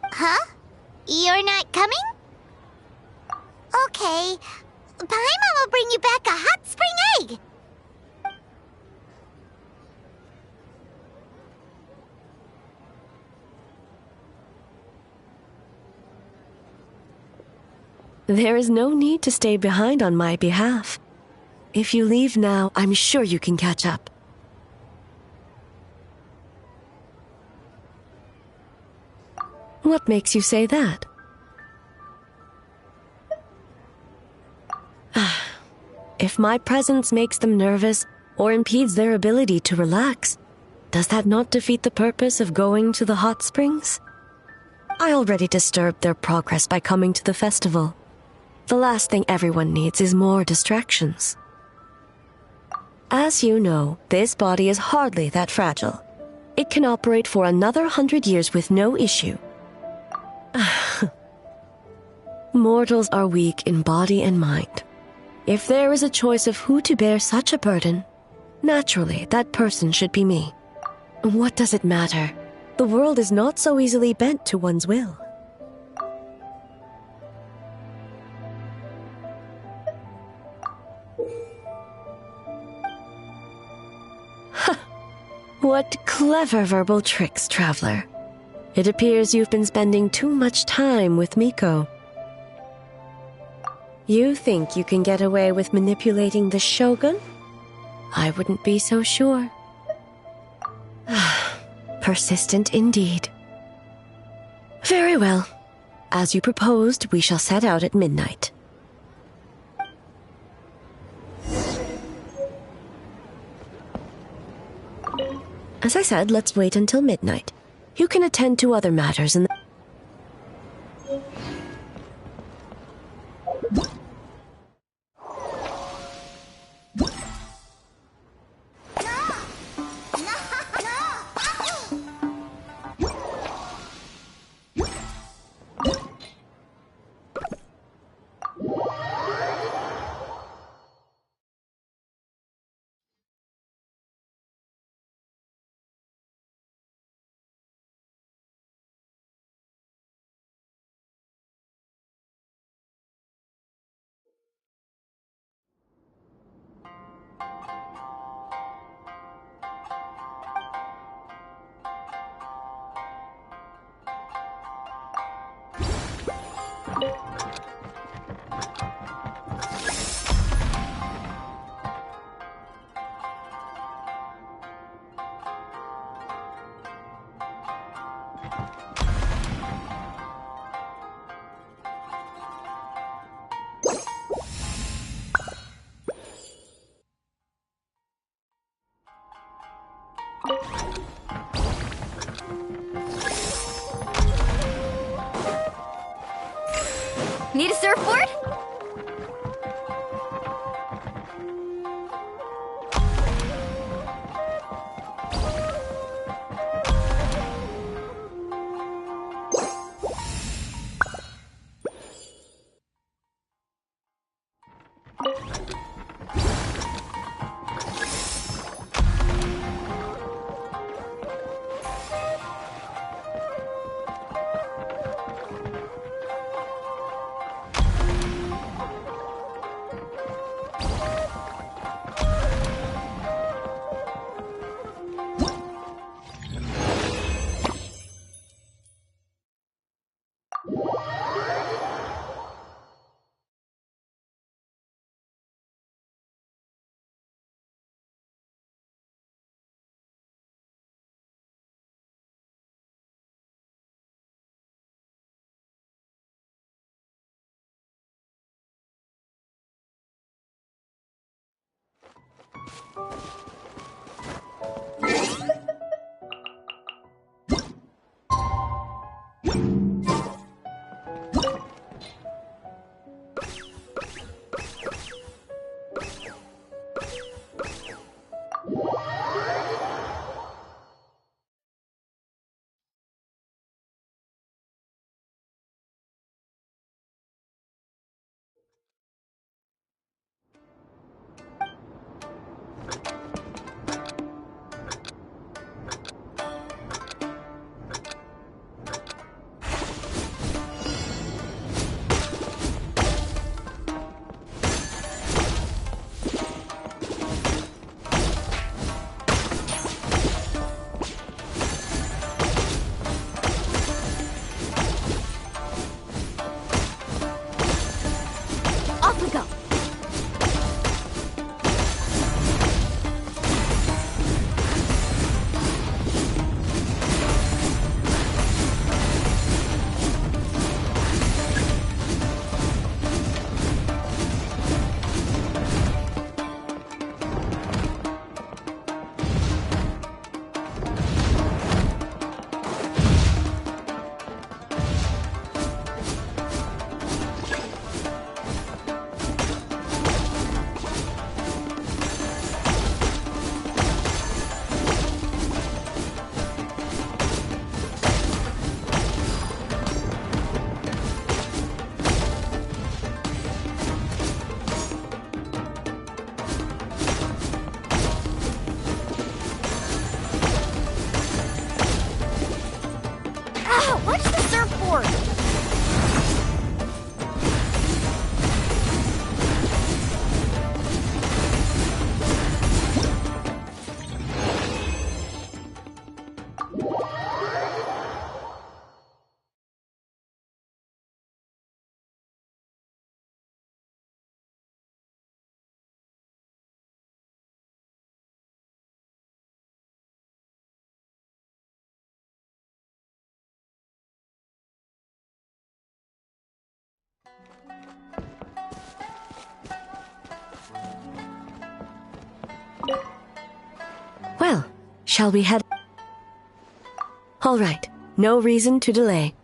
[SPEAKER 1] Huh? You're not coming? Okay. Paimon will bring you back a hot spring egg!
[SPEAKER 6] There is no need to stay behind on my behalf. If you leave now, I'm sure you can catch up. What makes you say that? If my presence makes them nervous or impedes their ability to relax, does that not defeat the purpose of going to the hot springs? I already disturbed their progress by coming to the festival. The last thing everyone needs is more distractions. As you know, this body is hardly that fragile. It can operate for another 100 years with no issue. Mortals are weak in body and mind. If there is a choice of who to bear such a burden, naturally that person should be me. What does it matter? The world is not so easily bent to one's will. What clever verbal tricks, Traveler. It appears you've been spending too much time with Miko. You think you can get away with manipulating the Shogun? I wouldn't be so sure. Persistent indeed. Very well. As you proposed, we shall set out at midnight. As I said, let's wait until midnight. You can attend to other matters in the...
[SPEAKER 7] Need a surfboard?
[SPEAKER 6] Shall we head? All right, no reason to delay.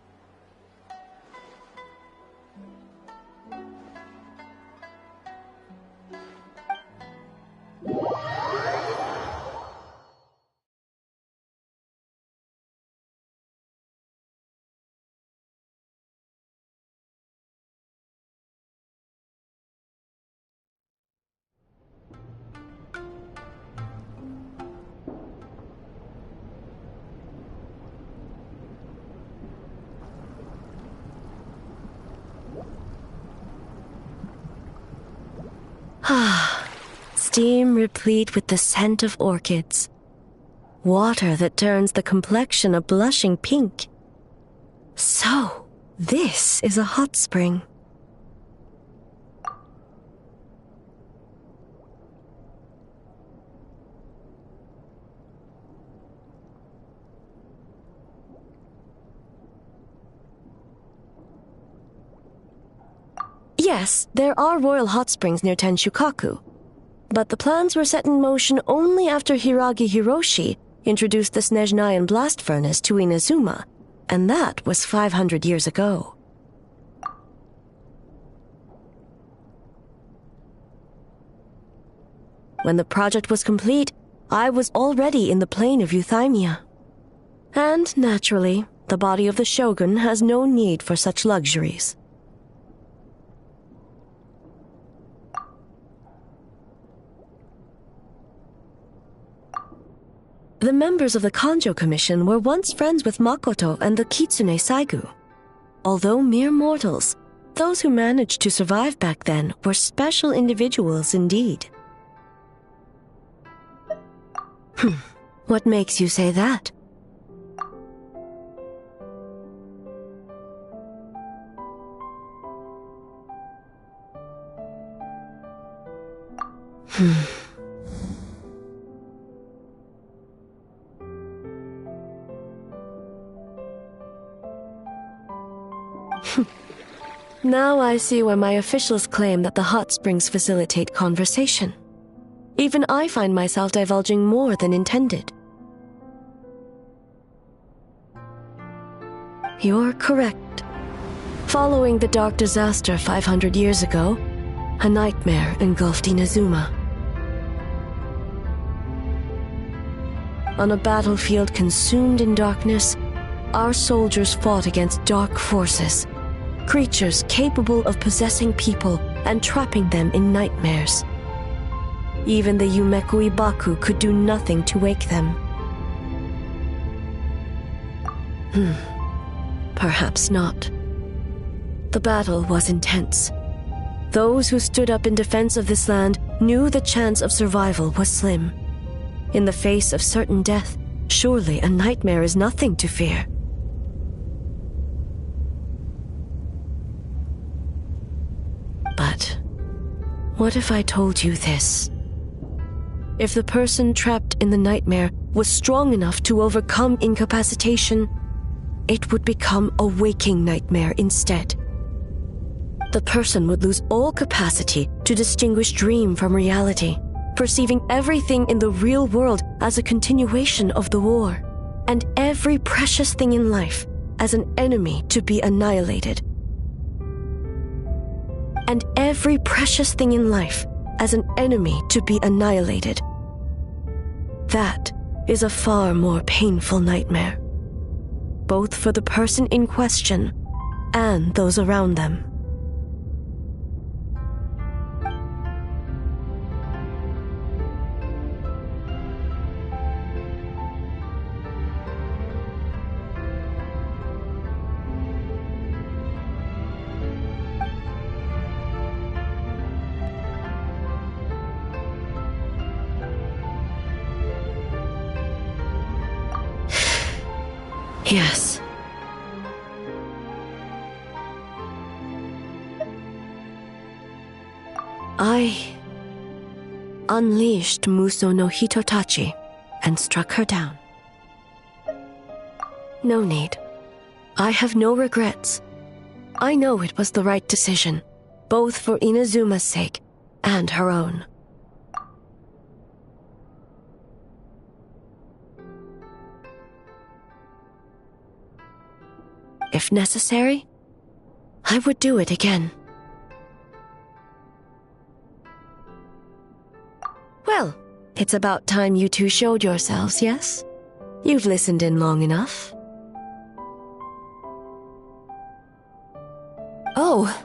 [SPEAKER 6] Steam replete with the scent of orchids. Water that turns the complexion a blushing pink. So, this is a hot spring. Yes, there are royal hot springs near Tenshukaku, but the plans were set in motion only after Hiragi Hiroshi introduced the Snezhnayan blast furnace to Inazuma, and that was 500 years ago. When the project was complete, I was already in the plain of Euthymia. And, naturally, the body of the shogun has no need for such luxuries. The members of the Kanjo Commission were once friends with Makoto and the Kitsune Saigu. Although mere mortals, those who managed to survive back then were special individuals indeed. What makes you say that? Now I see why my officials claim that the hot springs facilitate conversation. Even I find myself divulging more than intended. You're correct. Following the dark disaster 500 years ago, a nightmare engulfed Inazuma. On a battlefield consumed in darkness, our soldiers fought against dark forces. Creatures capable of possessing people and trapping them in nightmares. Even the Yumeku Ibaku could do nothing to wake them. Perhaps not. The battle was intense. Those who stood up in defense of this land knew the chance of survival was slim. In the face of certain death, surely a nightmare is nothing to fear. But what if I told you this? If the person trapped in the nightmare was strong enough to overcome incapacitation, it would become a waking nightmare instead. The person would lose all capacity to distinguish dream from reality, perceiving everything in the real world as a continuation of the war, and every precious thing in life as an enemy to be annihilated. And every precious thing in life as an enemy to be annihilated. That is a far more painful nightmare, both for the person in question and those around them. Yes. I unleashed Muso no Hitotachi and struck her down. No need. I have no regrets. I know it was the right decision, both for Inazuma's sake and her own. If necessary, I would do it again. Well, it's about time you two showed yourselves, yes? You've listened in long enough.
[SPEAKER 12] Oh.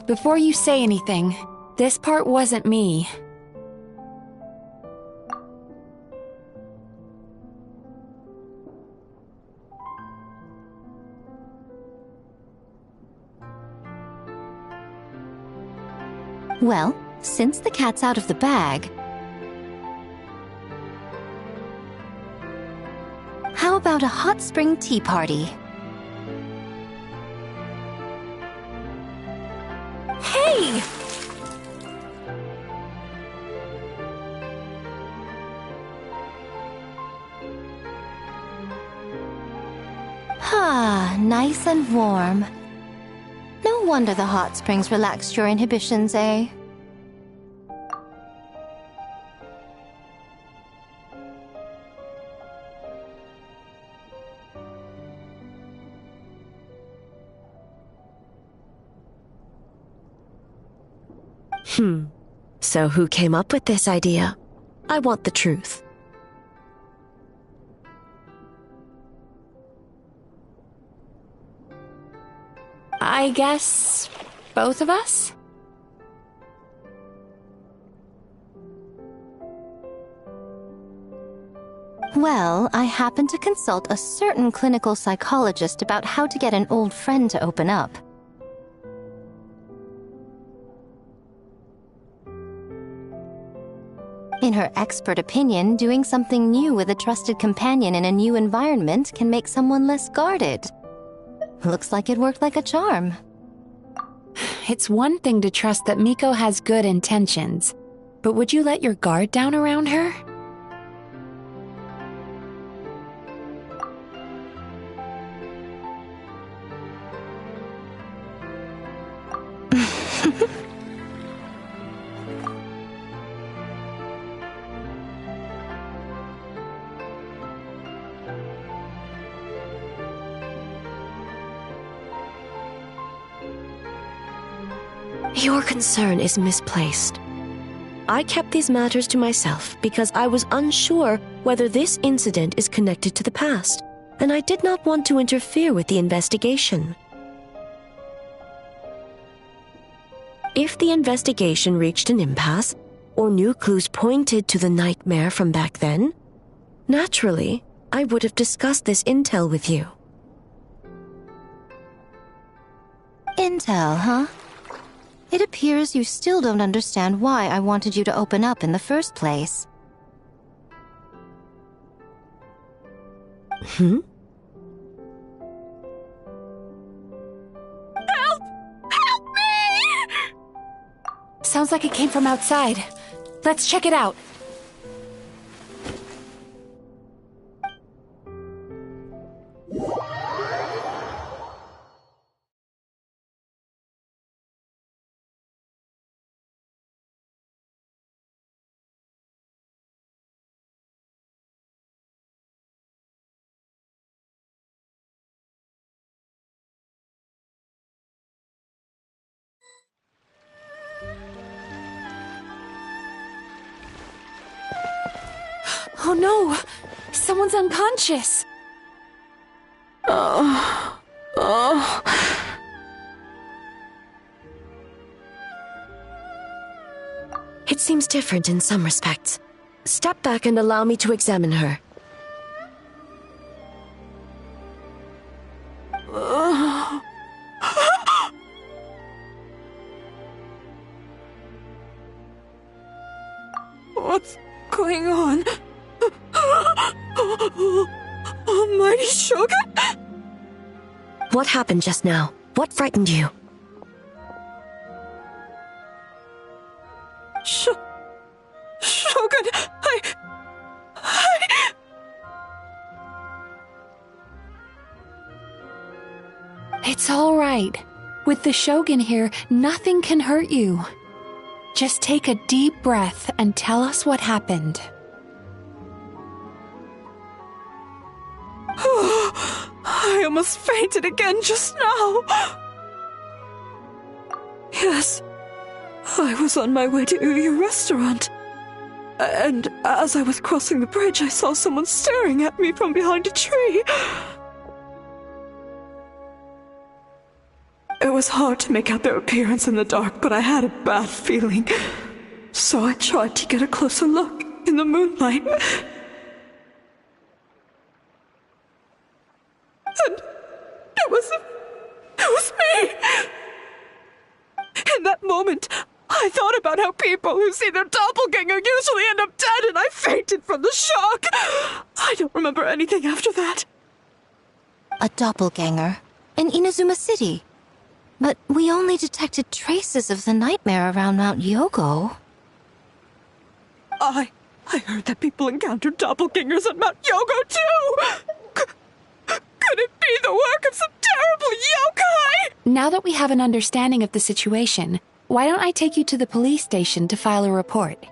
[SPEAKER 12] Before you say anything, this part wasn't me.
[SPEAKER 11] Well, since the cat's out of the bag, how about a hot spring tea party?
[SPEAKER 12] Hey!
[SPEAKER 11] Ah, nice and warm. No wonder the hot springs relaxed your inhibitions, eh?
[SPEAKER 6] So who came up with this idea? I want the truth.
[SPEAKER 12] I guess both of us?
[SPEAKER 11] Well, I happened to consult a certain clinical psychologist about how to get an old friend to open up. In her expert opinion, doing something new with a trusted companion in a new environment can make someone less guarded. Looks like it worked like a charm.
[SPEAKER 12] It's one thing to trust that Miko has good intentions, but would you let your guard down around her?
[SPEAKER 6] Your concern is misplaced. I kept these matters to myself because I was unsure whether this incident is connected to the past, and I did not want to interfere with the investigation. If the investigation reached an impasse, or new clues pointed to the nightmare from back then, naturally, I would have discussed this intel with you.
[SPEAKER 11] Intel, huh? It appears you still don't understand why I wanted you to open up in the first place.
[SPEAKER 3] Help! Help me!
[SPEAKER 12] Sounds like it came from outside. Let's check it out. Oh no! Someone's unconscious!
[SPEAKER 6] It seems different in some respects. Step back and allow me to examine her.
[SPEAKER 3] What's going on? Almighty Shogun?
[SPEAKER 6] What happened just now? What frightened you?
[SPEAKER 3] Shogun,
[SPEAKER 12] It's all right. With the Shogun here, nothing can hurt you. Just take a deep breath and tell us what happened.
[SPEAKER 3] I almost fainted again just now. Yes, I was on my way to your restaurant. And as I was crossing the bridge, I saw someone staring at me from behind a tree. It was hard to make out their appearance in the dark, but I had a bad feeling. So I tried to get a closer look in the moonlight. And it was me! In that moment, I thought about how people who see their doppelganger usually end up dead, and I fainted from the shock. I don't remember anything after that.
[SPEAKER 11] A doppelganger in Inazuma City. But we only detected traces of the nightmare around Mount Yogo.
[SPEAKER 3] I heard that people encountered doppelgangers at Mount Yogo too! Could it be the work of some terrible yokai?
[SPEAKER 12] Now that we have an understanding of the situation, why don't I take you to the police station to file a report?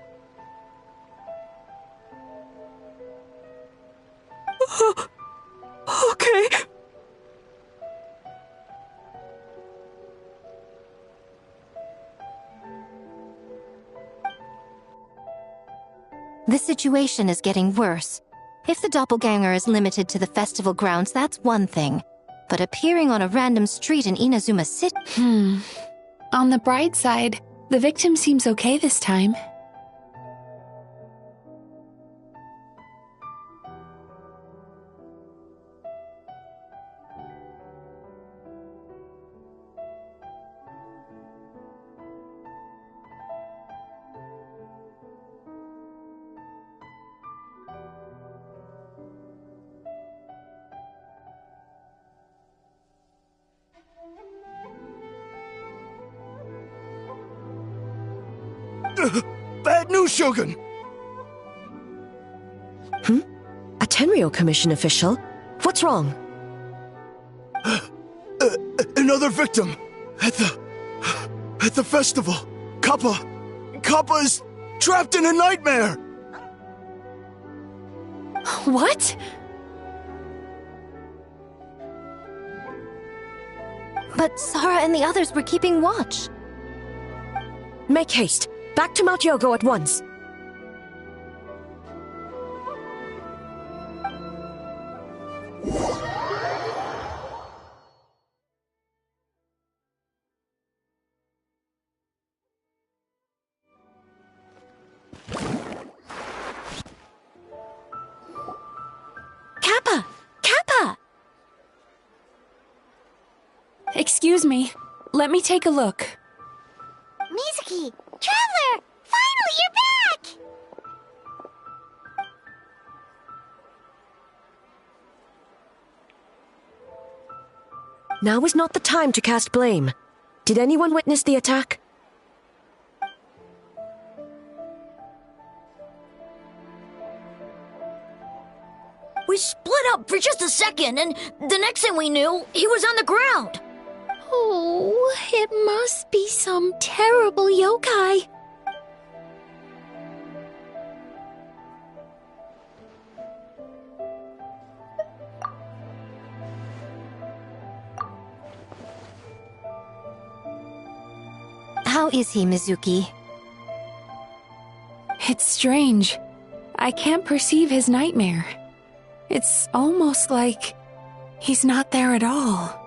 [SPEAKER 3] Okay.
[SPEAKER 11] The situation is getting worse. If the doppelganger is limited to the festival grounds, that's one thing. But appearing on a random street in Inazuma City...
[SPEAKER 12] On the bright side, the victim seems okay this time.
[SPEAKER 14] Bad news, Shogun!
[SPEAKER 15] A Tenryo Commission official? What's wrong?
[SPEAKER 14] Another victim! At the festival! Kappa is trapped in a nightmare!
[SPEAKER 12] What?
[SPEAKER 11] But Sara and the others were keeping watch.
[SPEAKER 15] Make haste! Back to Mount Yogo at once!
[SPEAKER 8] Kappa! Kappa!
[SPEAKER 12] Excuse me. Let me take a look.
[SPEAKER 1] Mizuki! Traveler! Finally, you're back!
[SPEAKER 15] Now is not the time to cast blame. Did anyone witness the attack?
[SPEAKER 8] We split up for just a second, and the next thing we knew, he was on the ground.
[SPEAKER 9] Oh, it must be some terrible yokai.
[SPEAKER 11] How is he, Mizuki?
[SPEAKER 12] It's strange. I can't perceive his nightmare. It's almost like he's not there at all.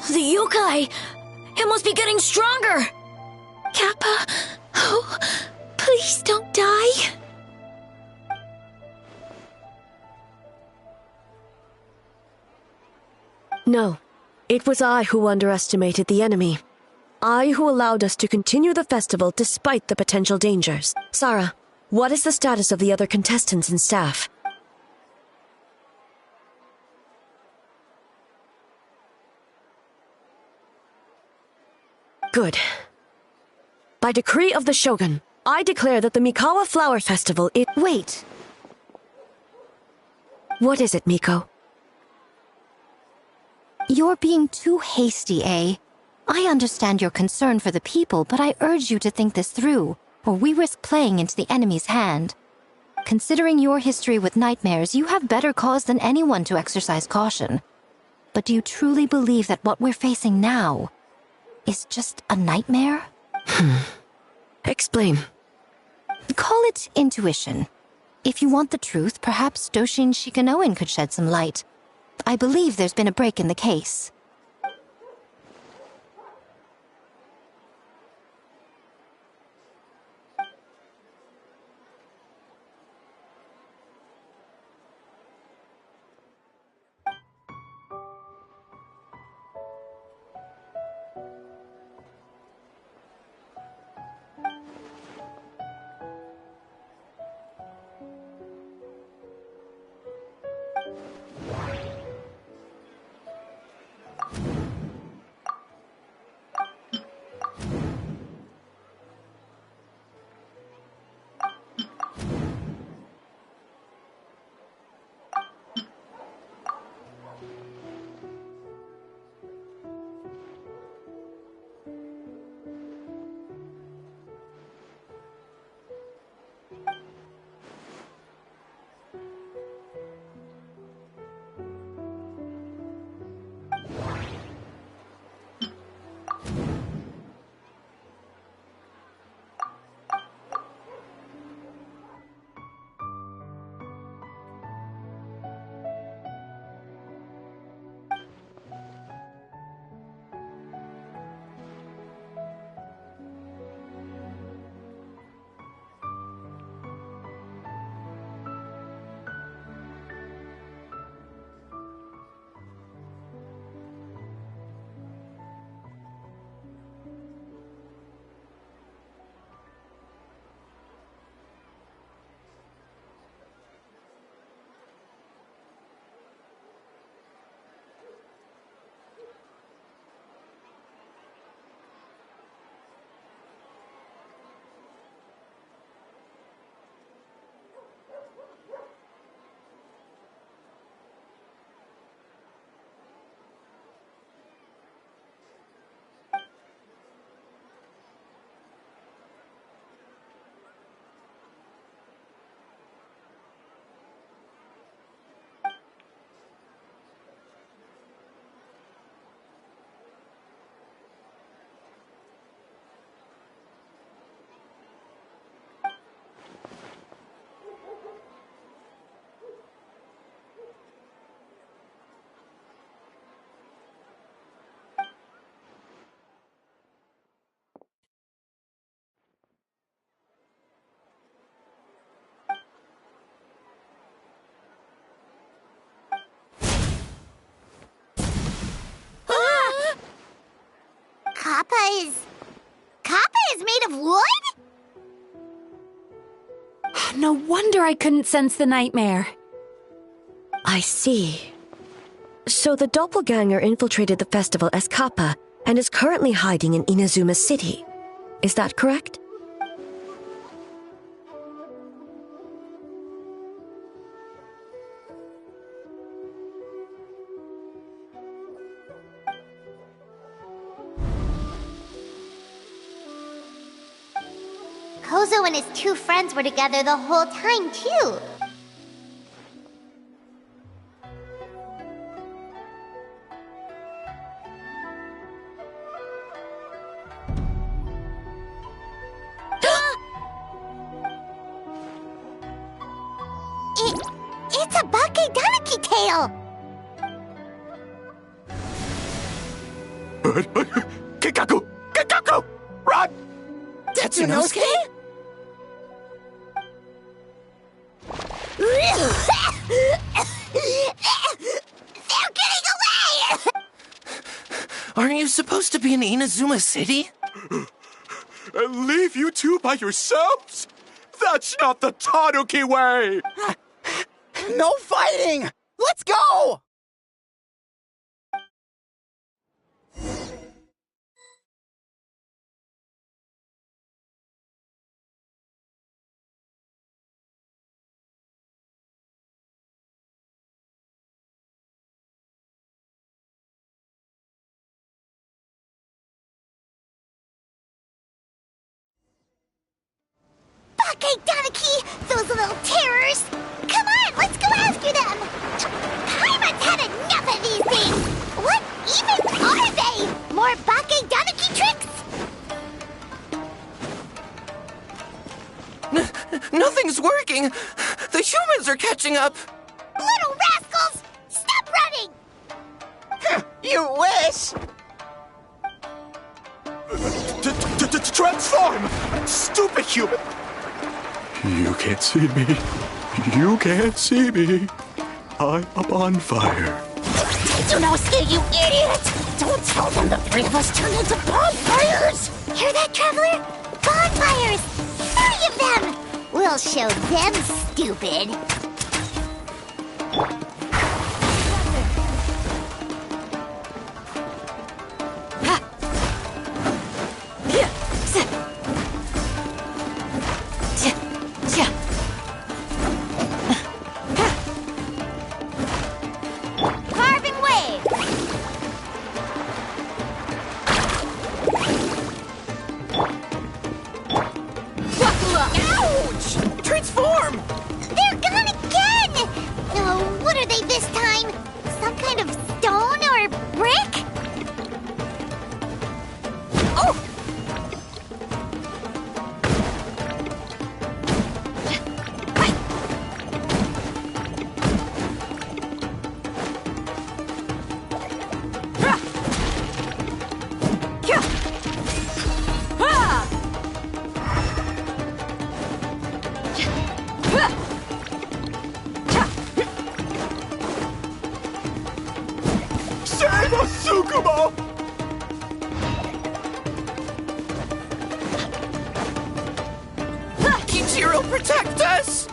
[SPEAKER 8] The yokai! It must be getting stronger!
[SPEAKER 9] Kappa, oh, please don't die.
[SPEAKER 15] No. It was I who underestimated the enemy. I who allowed us to continue the festival despite the potential dangers. Sara, what is the status of the other contestants and staff? Good. By decree of the Shogun, I declare that the Mikawa Flower Festival is—
[SPEAKER 11] Wait.
[SPEAKER 15] What is it, Miko?
[SPEAKER 11] You're being too hasty, eh? I understand your concern for the people, but I urge you to think this through, or we risk playing into the enemy's hand. Considering your history with nightmares, you have better cause than anyone to exercise caution. But do you truly believe that what we're facing now is just a nightmare?
[SPEAKER 15] Explain.
[SPEAKER 11] Call it intuition. If you want the truth, perhaps Doshin Shikanoin could shed some light. I believe there's been a break in the case.
[SPEAKER 1] Kappa is made of wood?
[SPEAKER 12] No wonder I couldn't sense the nightmare.
[SPEAKER 15] I see. So the doppelganger infiltrated the festival as Kappa and is currently hiding in Inazuma City. Is that correct?
[SPEAKER 1] Kozo and his two friends were together the whole time, too. It's a Bakedaniki tail!
[SPEAKER 14] Kikaku! Kikaku! Run!
[SPEAKER 4] Tetsunosuke?
[SPEAKER 1] They're getting away!
[SPEAKER 4] Aren't you supposed to be in Inazuma City?
[SPEAKER 14] Leave you two by yourselves? That's not the Tanuki way!
[SPEAKER 16] No fighting! Let's go!
[SPEAKER 1] big Doniki! Those little terrors! Come on, let's go after them! Paimon's had enough of these things! What even are they? More Bake Doniki tricks?
[SPEAKER 17] Nothing's working! The humans are catching up!
[SPEAKER 1] Little rascals! Stop running!
[SPEAKER 16] You wish!
[SPEAKER 14] Transform! Stupid human! You can't see me. You can't see me. I'm up on fire.
[SPEAKER 1] Do not escape, you idiot! Don't tell them the three of us turned into bonfires! Hear that, Traveler? Bonfires! 3 of them! We'll show them, stupid!
[SPEAKER 7] Carving wave!
[SPEAKER 17] Ouch! Transform!
[SPEAKER 1] They're gone again! Oh, what are they this time? Some kind of stone or brick?
[SPEAKER 17] Oh!
[SPEAKER 14] Save us, Tsukumo!
[SPEAKER 17] Kichiro, protect us!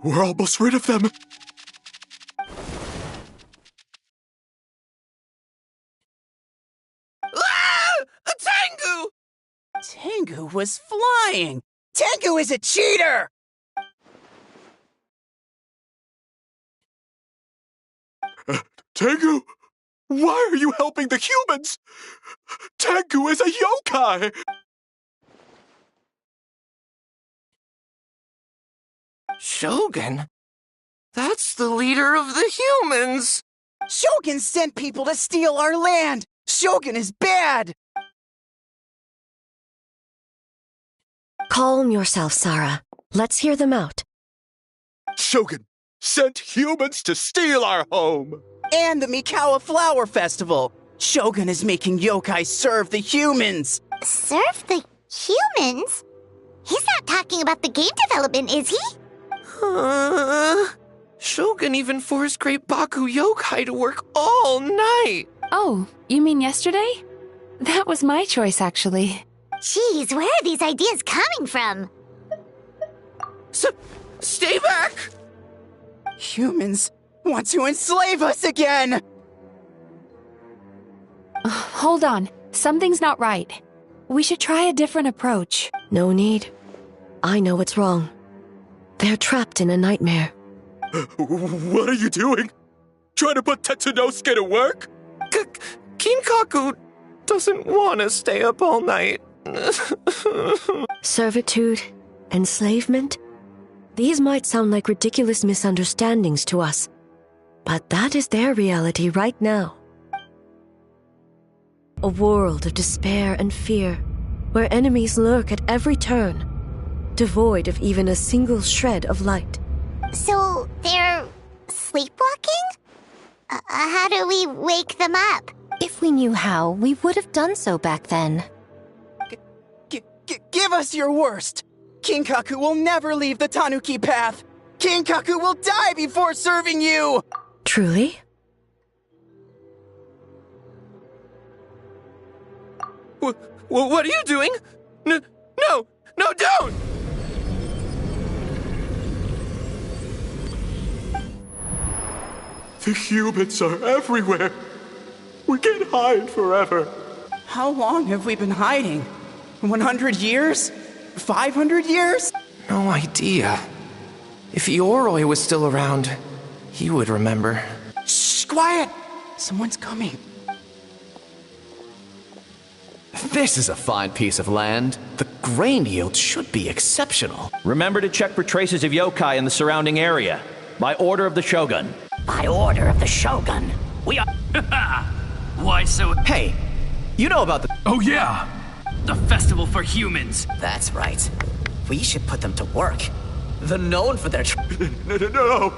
[SPEAKER 14] We're almost rid of them.
[SPEAKER 17] Ah! A Tengu!
[SPEAKER 16] Tengu was flying! Tengu is a cheater!
[SPEAKER 14] Tengu, why are you helping the humans? Tengu is a yokai!
[SPEAKER 17] Shogun? That's the leader of the humans!
[SPEAKER 16] Shogun sent people to steal our land! Shogun is bad!
[SPEAKER 15] Calm yourself, Sarah. Let's hear them out.
[SPEAKER 14] Shogun sent humans to steal our home!
[SPEAKER 16] And the Mikawa Flower Festival! Shogun is making yokai serve the humans!
[SPEAKER 1] Serve the humans? He's not talking about the game development, is he?
[SPEAKER 17] Shogun even forced Great Baku Yokai to work all night!
[SPEAKER 12] Oh, you mean yesterday? That was my choice, actually.
[SPEAKER 1] Jeez, where are these ideas coming from?
[SPEAKER 17] Stay back!
[SPEAKER 16] Humans want to enslave us again!
[SPEAKER 12] Hold on. Something's not right. We should try a different approach.
[SPEAKER 15] No need. I know what's wrong. They're trapped in a nightmare.
[SPEAKER 14] What are you doing? Trying to put Tetsunosuke to work?
[SPEAKER 17] Kinkaku doesn't want to stay up all night.
[SPEAKER 15] Servitude, enslavement? These might sound like ridiculous misunderstandings to us, but that is their reality right now. A world of despair and fear, where enemies lurk at every turn, devoid of even a single shred of light.
[SPEAKER 1] So, they're sleepwalking? How do we wake them up?
[SPEAKER 11] If we knew how, we would have done so back then.
[SPEAKER 16] Give us your worst! Kinkaku will never leave the Tanuki path! Kinkaku will die before serving you!
[SPEAKER 15] Truly?
[SPEAKER 17] What are you doing? No, don't!
[SPEAKER 14] The humans are everywhere. We can't hide forever.
[SPEAKER 16] How long have we been hiding? 100 years? 500 years?
[SPEAKER 17] No idea. If Ioroi was still around, he would remember.
[SPEAKER 16] Shh, quiet! Someone's coming.
[SPEAKER 18] This is a fine piece of land. The grain yield should be exceptional.
[SPEAKER 19] Remember to check for traces of yokai in the surrounding area. By order of the Shogun.
[SPEAKER 4] By order of the Shogun. We are...
[SPEAKER 18] Why so... Hey, you know about the...
[SPEAKER 20] Oh yeah! The festival for humans.
[SPEAKER 18] That's right. We should put them to work. They're known for their...
[SPEAKER 14] No!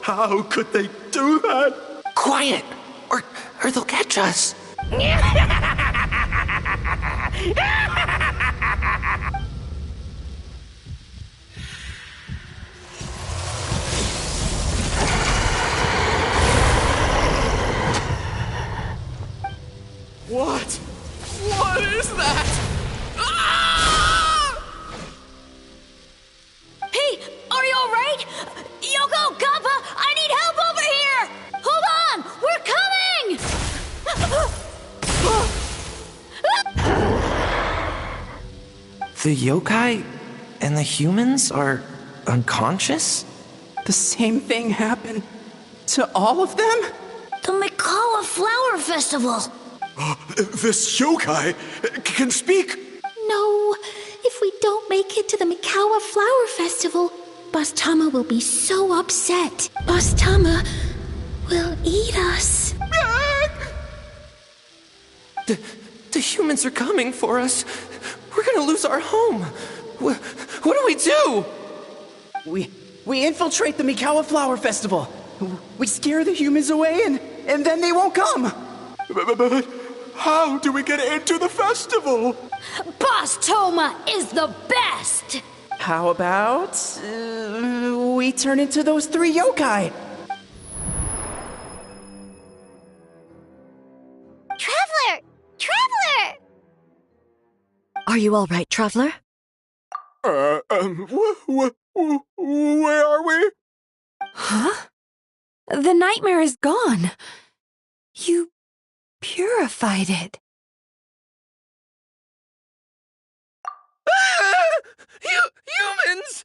[SPEAKER 14] How could they do that?
[SPEAKER 17] Quiet! Or they'll catch us.
[SPEAKER 16] What? What is that?
[SPEAKER 8] Ah! Hey, are you alright? Yoko, Kappa, I need help over here! Hold on! We're coming!
[SPEAKER 17] The yokai and the humans are unconscious?
[SPEAKER 16] The same thing happened to all of them?
[SPEAKER 8] The Mikawa Flower Festival!
[SPEAKER 14] This yokai can speak!
[SPEAKER 9] No, if we don't make it to the Mikawa Flower Festival, Boss Tama will be so upset. Boss Tama will eat us.
[SPEAKER 17] The humans are coming for us. We're gonna lose our home. What do we do?
[SPEAKER 16] We infiltrate the Mikawa Flower Festival. We scare the humans away and then they won't come.
[SPEAKER 14] But how do we get into the festival?
[SPEAKER 8] Boss Toma is the best!
[SPEAKER 16] How about we turn into those 3 yokai?
[SPEAKER 1] Traveler! Traveler!
[SPEAKER 15] Are you all right, Traveler?
[SPEAKER 14] Where are we?
[SPEAKER 12] Huh? The nightmare is gone. You purified it.
[SPEAKER 17] Humans!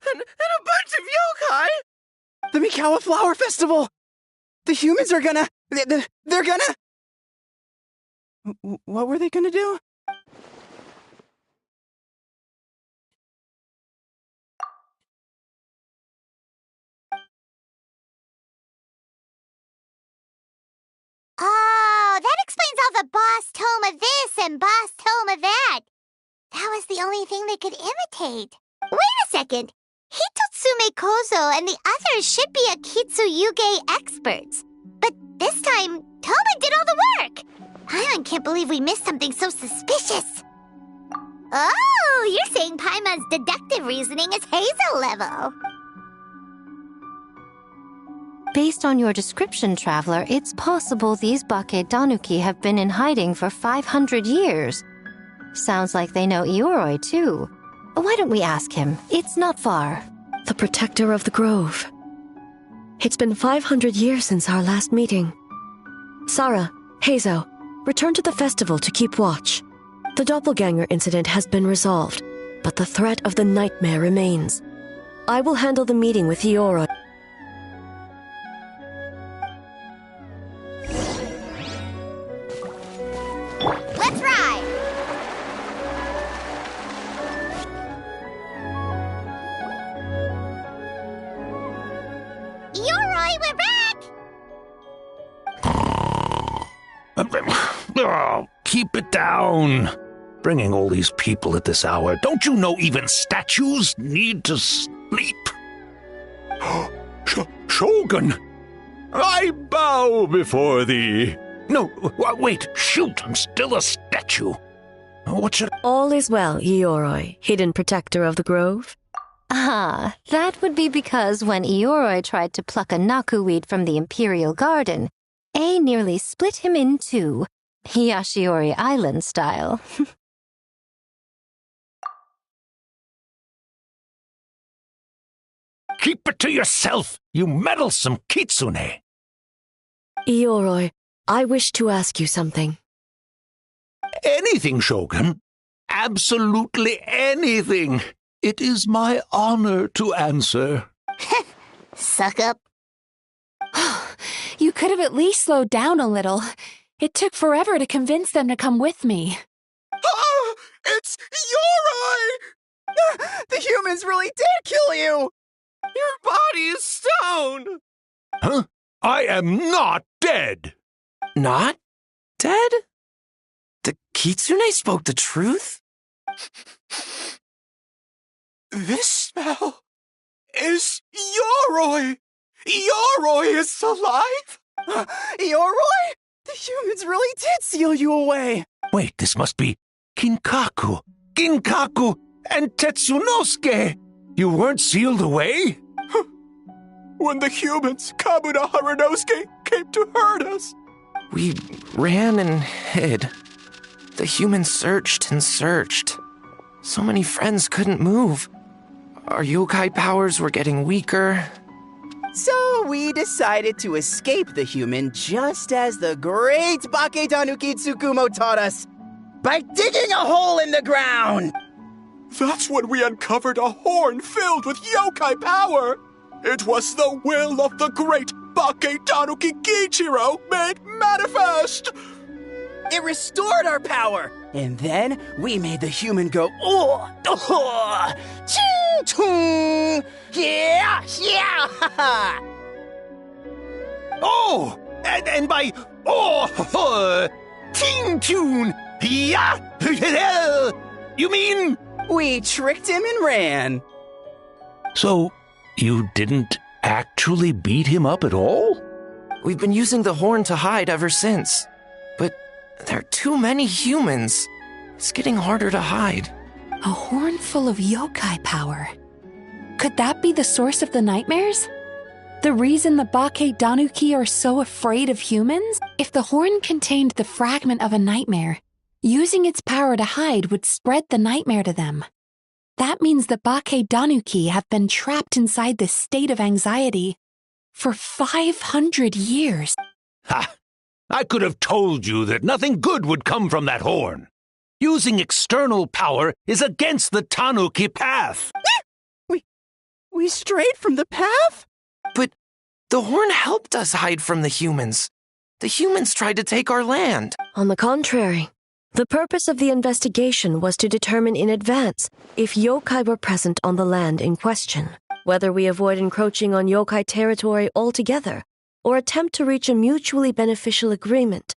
[SPEAKER 17] And a bunch of yokai!
[SPEAKER 16] The Mikawa Flower Festival! The humans are gonna... They're gonna... What were they gonna do?
[SPEAKER 1] Oh, that explains all the Boss Toma this and Boss Toma that. That was the only thing they could imitate. Wait a second. Hitotsume Kozo and the others should be Akitsuyuge experts. But this time, Toma did all the work. Paimon can't believe we missed something so suspicious. Oh, you're saying Paimon's deductive reasoning is Hazel level.
[SPEAKER 11] Based on your description, Traveler, it's possible these Bake Danuki have been in hiding for 500 years. Sounds like they know Ioroi, too. Why don't we ask him? It's not far.
[SPEAKER 15] The protector of the grove. It's been 500 years since our last meeting. Sarah, Heizo, return to the festival to keep watch. The doppelganger incident has been resolved, but the threat of the nightmare remains. I will handle the meeting with Ioroi.
[SPEAKER 1] Let's ride! Ioroi, we're back!
[SPEAKER 21] Oh, keep it down. Bringing all these people at this hour. Don't you know even statues need to sleep? Shogun! I bow before thee. No, wait, shoot, I'm still a statue. What should...
[SPEAKER 15] All is well, Ioroi, hidden protector of the grove.
[SPEAKER 11] Ah, that would be because when Ioroi tried to pluck a nakuweed from the Imperial Garden, A nearly split him in two, Yashiori Island style.
[SPEAKER 21] Keep it to yourself, you meddlesome kitsune.
[SPEAKER 15] Ioroi, I wish to ask you something.
[SPEAKER 21] Anything, Shogun. Absolutely anything. It is my honor to answer.
[SPEAKER 1] Suck up.
[SPEAKER 12] You could have at least slowed down a little. It took forever to convince them to come with me.
[SPEAKER 16] Ah, it's Ioroi! The humans really did kill you!
[SPEAKER 17] Your body is stone!
[SPEAKER 21] Huh? I am not dead!
[SPEAKER 17] Not dead? The Kitsune spoke the truth?
[SPEAKER 14] This smell is Ioroi! Ioroi is alive!
[SPEAKER 16] Ioroi? The humans really did seal you away!
[SPEAKER 21] Wait, this must be Kinkaku! Kinkaku and Tetsunosuke! You weren't sealed away?
[SPEAKER 14] When the humans, Kabuna Harunosuke, came to hurt us!
[SPEAKER 17] We ran and hid. The humans searched and searched. So many friends couldn't move. Our yokai powers were getting weaker.
[SPEAKER 16] So we decided to escape the human just as the great Bakedanuki Tsukumo taught us, by digging a hole in the ground!
[SPEAKER 14] That's when we uncovered a horn filled with yokai power! It was the will of the great Bakedanuki Kiichiro made manifest!
[SPEAKER 16] It restored our power! And then we made the human go, oh, oh, ching, chung, yeah, yeah, ha, ha.
[SPEAKER 21] Oh! And by, oh, ting, tune, yeah, you mean?
[SPEAKER 16] We tricked him and ran.
[SPEAKER 21] So, you didn't actually beat him up at all?
[SPEAKER 17] We've been using the horn to hide ever since. But there are too many humans. It's getting harder to hide.
[SPEAKER 12] A horn full of yokai power. Could that be the source of the nightmares? The reason the Bakedanuki are so afraid of humans? If the horn contained the fragment of a nightmare, using its power to hide would spread the nightmare to them. That means the Bakedanuki have been trapped inside this state of anxiety for 500 years.
[SPEAKER 21] Ha! I could have told you that nothing good would come from that horn. Using external power is against the Tanuki path.
[SPEAKER 16] We strayed from the path?
[SPEAKER 17] But the horn helped us hide from the humans. The humans tried to take our land.
[SPEAKER 15] On the contrary, the purpose of the investigation was to determine in advance if yokai were present on the land in question, whether we avoid encroaching on yokai territory altogether, or attempt to reach a mutually beneficial agreement.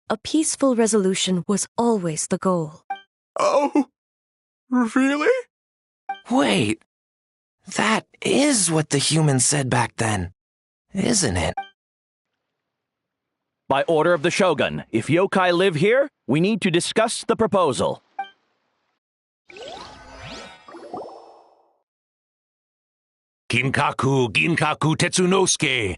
[SPEAKER 15] A peaceful resolution was always the goal.
[SPEAKER 14] Oh, really?
[SPEAKER 17] Wait, that is what the humans said back then, isn't it?
[SPEAKER 19] By order of the Shogun, if yokai live here, we need to discuss the proposal.
[SPEAKER 21] Ginkaku Tetsunosuke.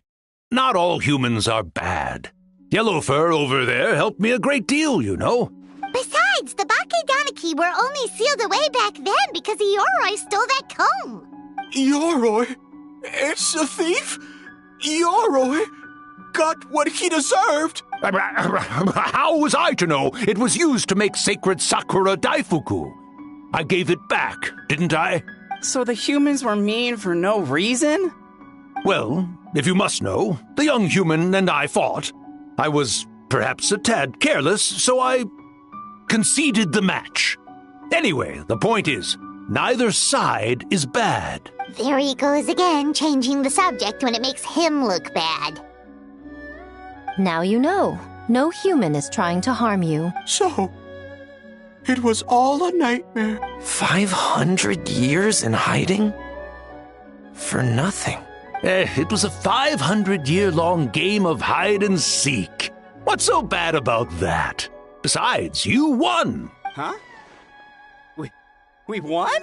[SPEAKER 21] Not all humans are bad. Yellowfur over there helped me a great deal, you know.
[SPEAKER 1] Besides, the Bakedanuki were only sealed away back then because Ioroi stole that comb.
[SPEAKER 14] Ioroi? It's a thief? Ioroi got what he deserved.
[SPEAKER 21] How was I to know it was used to make sacred Sakura Daifuku? I gave it back, didn't I?
[SPEAKER 16] So the humans were mean for no reason?
[SPEAKER 21] Well, if you must know, the young human and I fought. I was perhaps a tad careless, so I conceded the match. Anyway, the point is, neither side is bad.
[SPEAKER 1] There he goes again, changing the subject when it makes him look bad.
[SPEAKER 11] Now you know. No human is trying to harm you.
[SPEAKER 14] So, it was all a nightmare.
[SPEAKER 17] 500 years in hiding? For nothing.
[SPEAKER 21] It was a 500-year-long game of hide and seek. What's so bad about that? Besides, you won.
[SPEAKER 16] Huh? We won?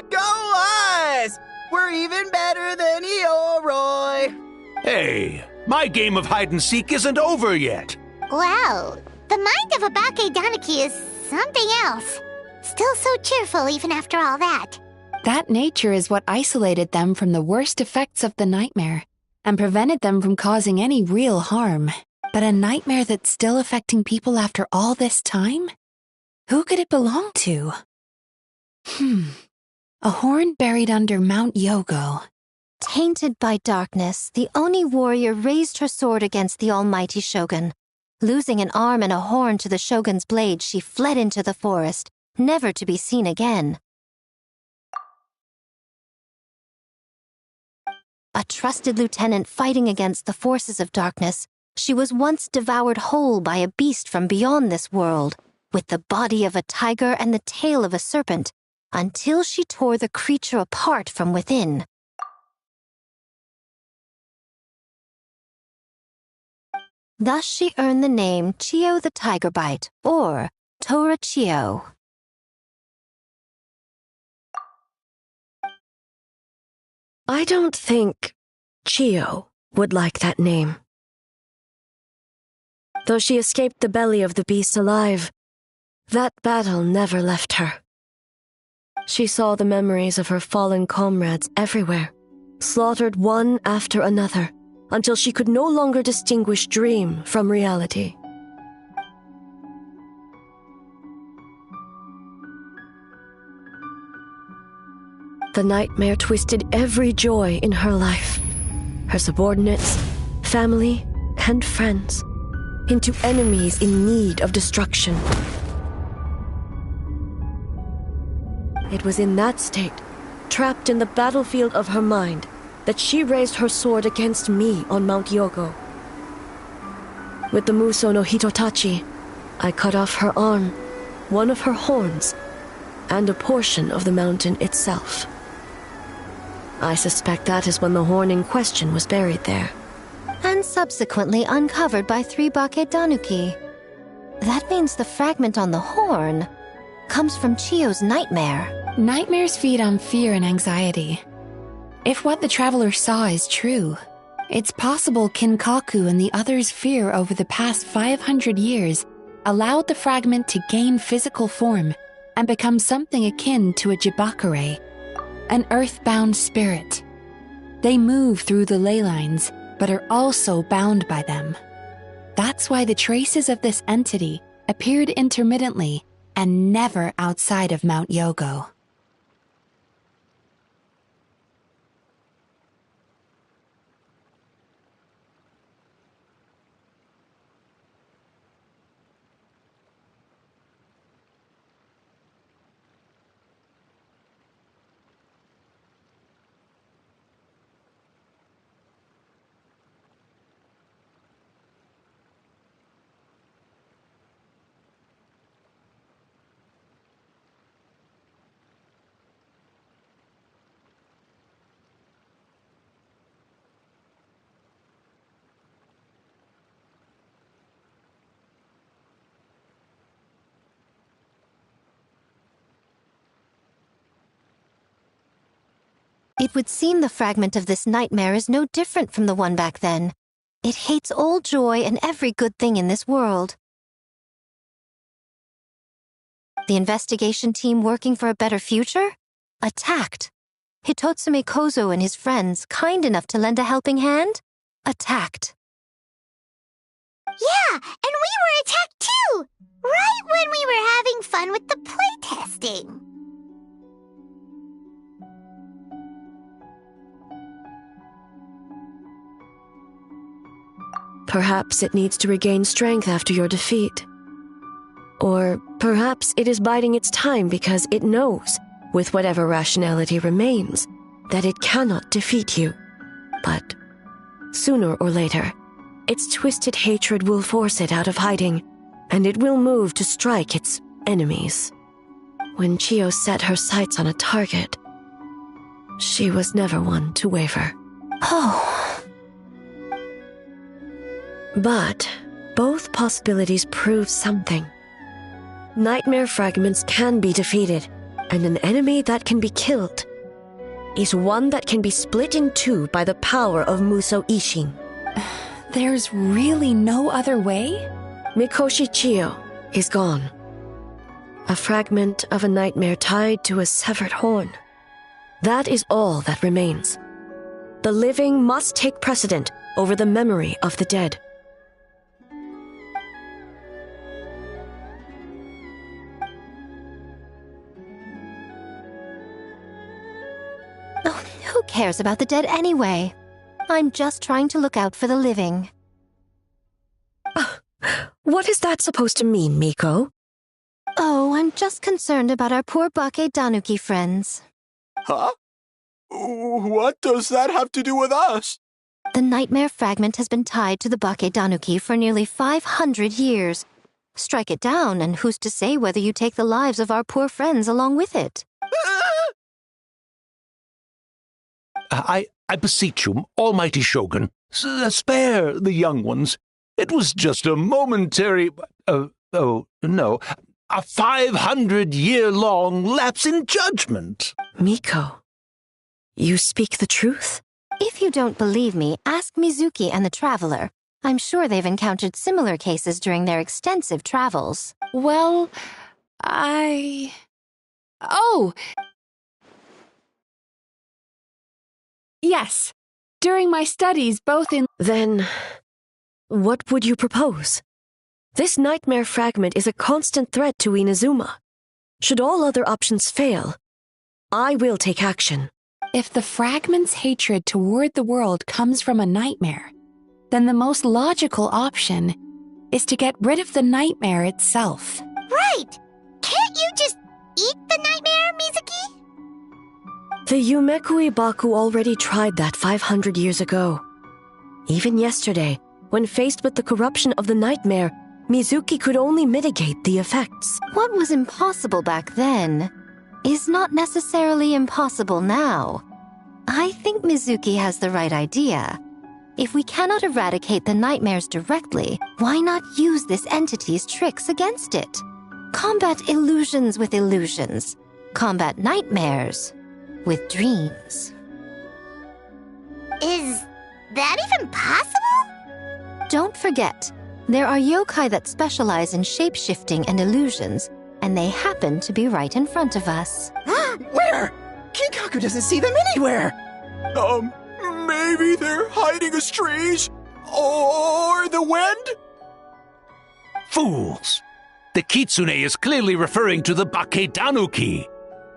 [SPEAKER 16] Go us! We're even better than Ioroi!
[SPEAKER 21] Hey, my game of hide and seek isn't over yet.
[SPEAKER 1] Wow, the mind of a Bakedanuki is something else. Still so cheerful even after all that.
[SPEAKER 12] That nature is what isolated them from the worst effects of the nightmare. and prevented them from causing any real harm. But a nightmare that's still affecting people after all this time? Who could it belong to? A horn buried under Mount Yogo.
[SPEAKER 11] Tainted by darkness, the Oni warrior raised her sword against the almighty shogun. Losing an arm and a horn to the shogun's blade, she fled into the forest, never to be seen again. A trusted lieutenant fighting against the forces of darkness, she was once devoured whole by a beast from beyond this world, with the body of a tiger and the tail of a serpent, until she tore the creature apart from within. Thus she earned the name Chiyo the Tiger Bite, or Tora Chiyo.
[SPEAKER 15] I don't think Chiyo would like that name. Though she escaped the belly of the beast alive, that battle never left her. She saw the memories of her fallen comrades everywhere, slaughtered one after another, until she could no longer distinguish dream from reality. The nightmare twisted every joy in her life, her subordinates, family, and friends, into enemies in need of destruction. It was in that state, trapped in the battlefield of her mind, that she raised her sword against me on Mount Yogo. With the Muso no Hitotachi, I cut off her arm, one of her horns, and a portion of the mountain itself. I suspect that is when the horn in question was buried there.
[SPEAKER 11] And subsequently uncovered by 3 Bake Danuki. That means the fragment on the horn comes from Chiyo's nightmare.
[SPEAKER 12] Nightmares feed on fear and anxiety. If what the traveler saw is true, it's possible Kinkaku and the others' fear over the past 500 years allowed the fragment to gain physical form and become something akin to a jibakure, an earthbound spirit. They move through the ley lines, but are also bound by them. That's why the traces of this entity appeared intermittently and never outside of Mount Yogo.
[SPEAKER 11] It would seem the fragment of this nightmare is no different from the one back then. It hates all joy and every good thing in this world. The investigation team working for a better future? Attacked. Hitotsume Kozo and his friends, kind enough to lend a helping hand? Attacked.
[SPEAKER 1] Yeah, and we were attacked too! Right when we were having fun with the playtesting.
[SPEAKER 15] Perhaps it needs to regain strength after your defeat. Or perhaps it is biding its time because it knows, with whatever rationality remains, that it cannot defeat you. But sooner or later, its twisted hatred will force it out of hiding, and it will move to strike its enemies. When Chiyo set her sights on a target, she was never one to waver.
[SPEAKER 11] Oh.
[SPEAKER 15] But both possibilities prove something. Nightmare fragments can be defeated, and an enemy that can be killed is one that can be split in two by the power of Muso Ishin.
[SPEAKER 12] There's really no other way?
[SPEAKER 15] Mikoshi Chiyo is gone. A fragment of a nightmare tied to a severed horn. That is all that remains. The living must take precedent over the memory of the dead.
[SPEAKER 11] Oh, who cares about the dead anyway? I'm just trying to look out for the living.
[SPEAKER 15] What is that supposed to mean, Miko?
[SPEAKER 11] Oh, I'm just concerned about our poor Bake Tanuki friends.
[SPEAKER 14] Huh? What does that have to do with us?
[SPEAKER 11] The nightmare fragment has been tied to the Bake Tanuki for nearly 500 years. Strike it down, and who's to say whether you take the lives of our poor friends along with it?
[SPEAKER 21] I beseech you, almighty Shogun, spare the young ones. It was just a momentary... no, a 500-year-long lapse in judgment.
[SPEAKER 15] Miko, you speak the truth?
[SPEAKER 11] If you don't believe me, ask Mizuki and the Traveler. I'm sure they've encountered similar cases during their extensive travels.
[SPEAKER 12] Well, Oh! Yes. During my studies, both in...
[SPEAKER 15] Then, what would you propose? This nightmare fragment is a constant threat to Inazuma. Should all other options fail, I will take action.
[SPEAKER 12] If the fragment's hatred toward the world comes from a nightmare, then the most logical option is to get rid of the nightmare itself.
[SPEAKER 1] Right! Can't you just eat the nightmare, Mizuki?
[SPEAKER 15] The Yumekui Baku already tried that 500 years ago. Even yesterday, when faced with the corruption of the nightmare, Mizuki could only mitigate the effects.
[SPEAKER 11] What was impossible back then is not necessarily impossible now. I think Mizuki has the right idea. If we cannot eradicate the nightmares directly, why not use this entity's tricks against it? Combat illusions with illusions. Combat nightmares with dreams.
[SPEAKER 1] Is that even possible?
[SPEAKER 11] Don't forget, there are yokai that specialize in shape-shifting and illusions, and they happen to be right in front of us.
[SPEAKER 16] Where? Kinkaku doesn't see them anywhere!
[SPEAKER 14] Maybe they're hiding us trees? Or the wind?
[SPEAKER 21] Fools! The Kitsune is clearly referring to the Bake Tanuki.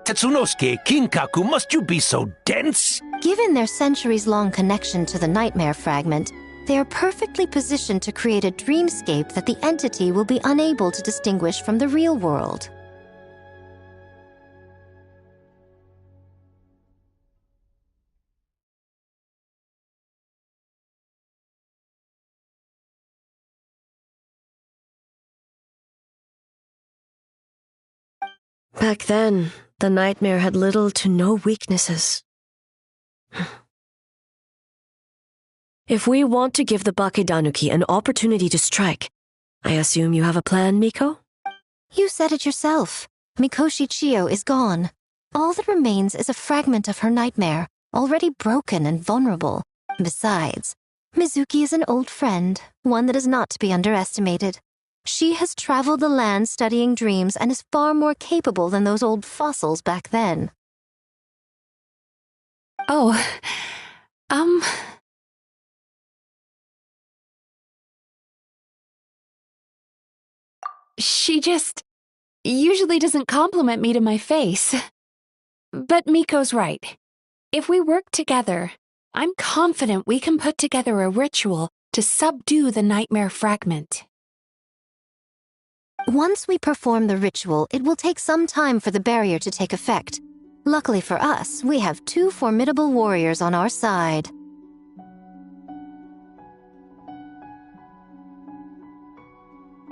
[SPEAKER 21] Tetsunosuke, Kinkaku, must you be so dense?
[SPEAKER 11] Given their centuries-long connection to the nightmare fragment, they are perfectly positioned to create a dreamscape that the entity will be unable to distinguish from the real world.
[SPEAKER 15] Back then, the nightmare had little to no weaknesses. If we want to give the Bake Tanuki an opportunity to strike, I assume you have a plan, Miko?
[SPEAKER 11] You said it yourself. Mikoshi Chiyo is gone. All that remains is a fragment of her nightmare, already broken and vulnerable. Besides, Mizuki is an old friend, one that is not to be underestimated. She has traveled the land studying dreams and is far more capable than those old fossils back then.
[SPEAKER 12] She just usually doesn't compliment me to my face. But Miko's right. If we work together, I'm confident we can put together a ritual to subdue the nightmare fragment.
[SPEAKER 11] Once we perform the ritual, it will take some time for the barrier to take effect. Luckily for us, we have two formidable warriors on our side.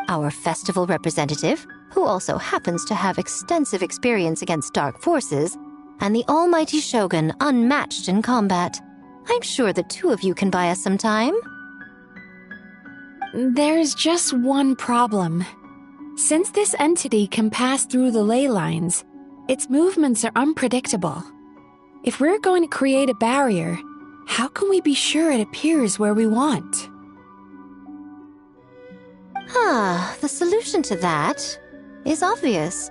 [SPEAKER 11] Our festival representative, who also happens to have extensive experience against dark forces, and the almighty Shogun, unmatched in combat. I'm sure the two of you can buy us some time.
[SPEAKER 12] There's just one problem. Since this entity can pass through the ley lines, its movements are unpredictable. If we're going to create a barrier, how can we be sure it appears where we want?
[SPEAKER 11] The solution to that is obvious.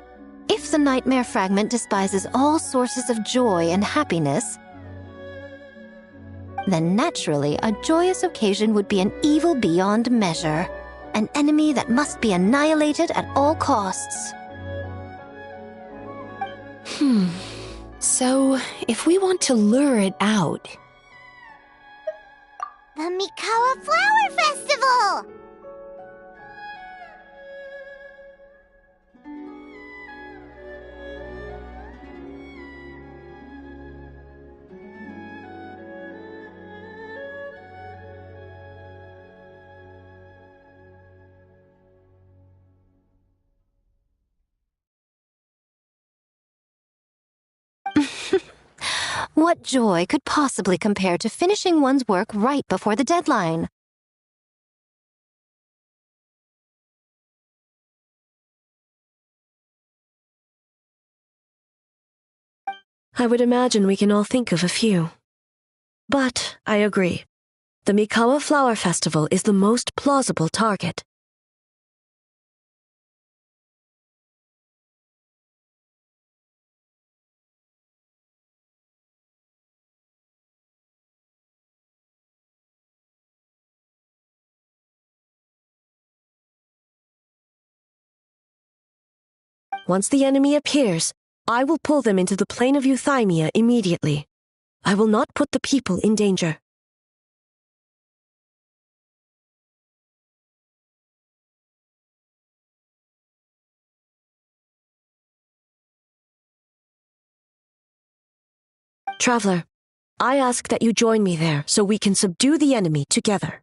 [SPEAKER 11] If the nightmare fragment despises all sources of joy and happiness, then naturally a joyous occasion would be an evil beyond measure. An enemy that must be annihilated at all costs.
[SPEAKER 12] So, if we want to lure it out...
[SPEAKER 1] The Mikawa Flower Festival!
[SPEAKER 11] What joy could possibly compare to finishing one's work right before the deadline?
[SPEAKER 15] I would imagine we can all think of a few. But I agree. The Mikawa Flower Festival is the most plausible target. Once the enemy appears, I will pull them into the plane of Euthymia immediately. I will not put the people in danger. Traveler, I ask that you join me there so we can subdue the enemy together.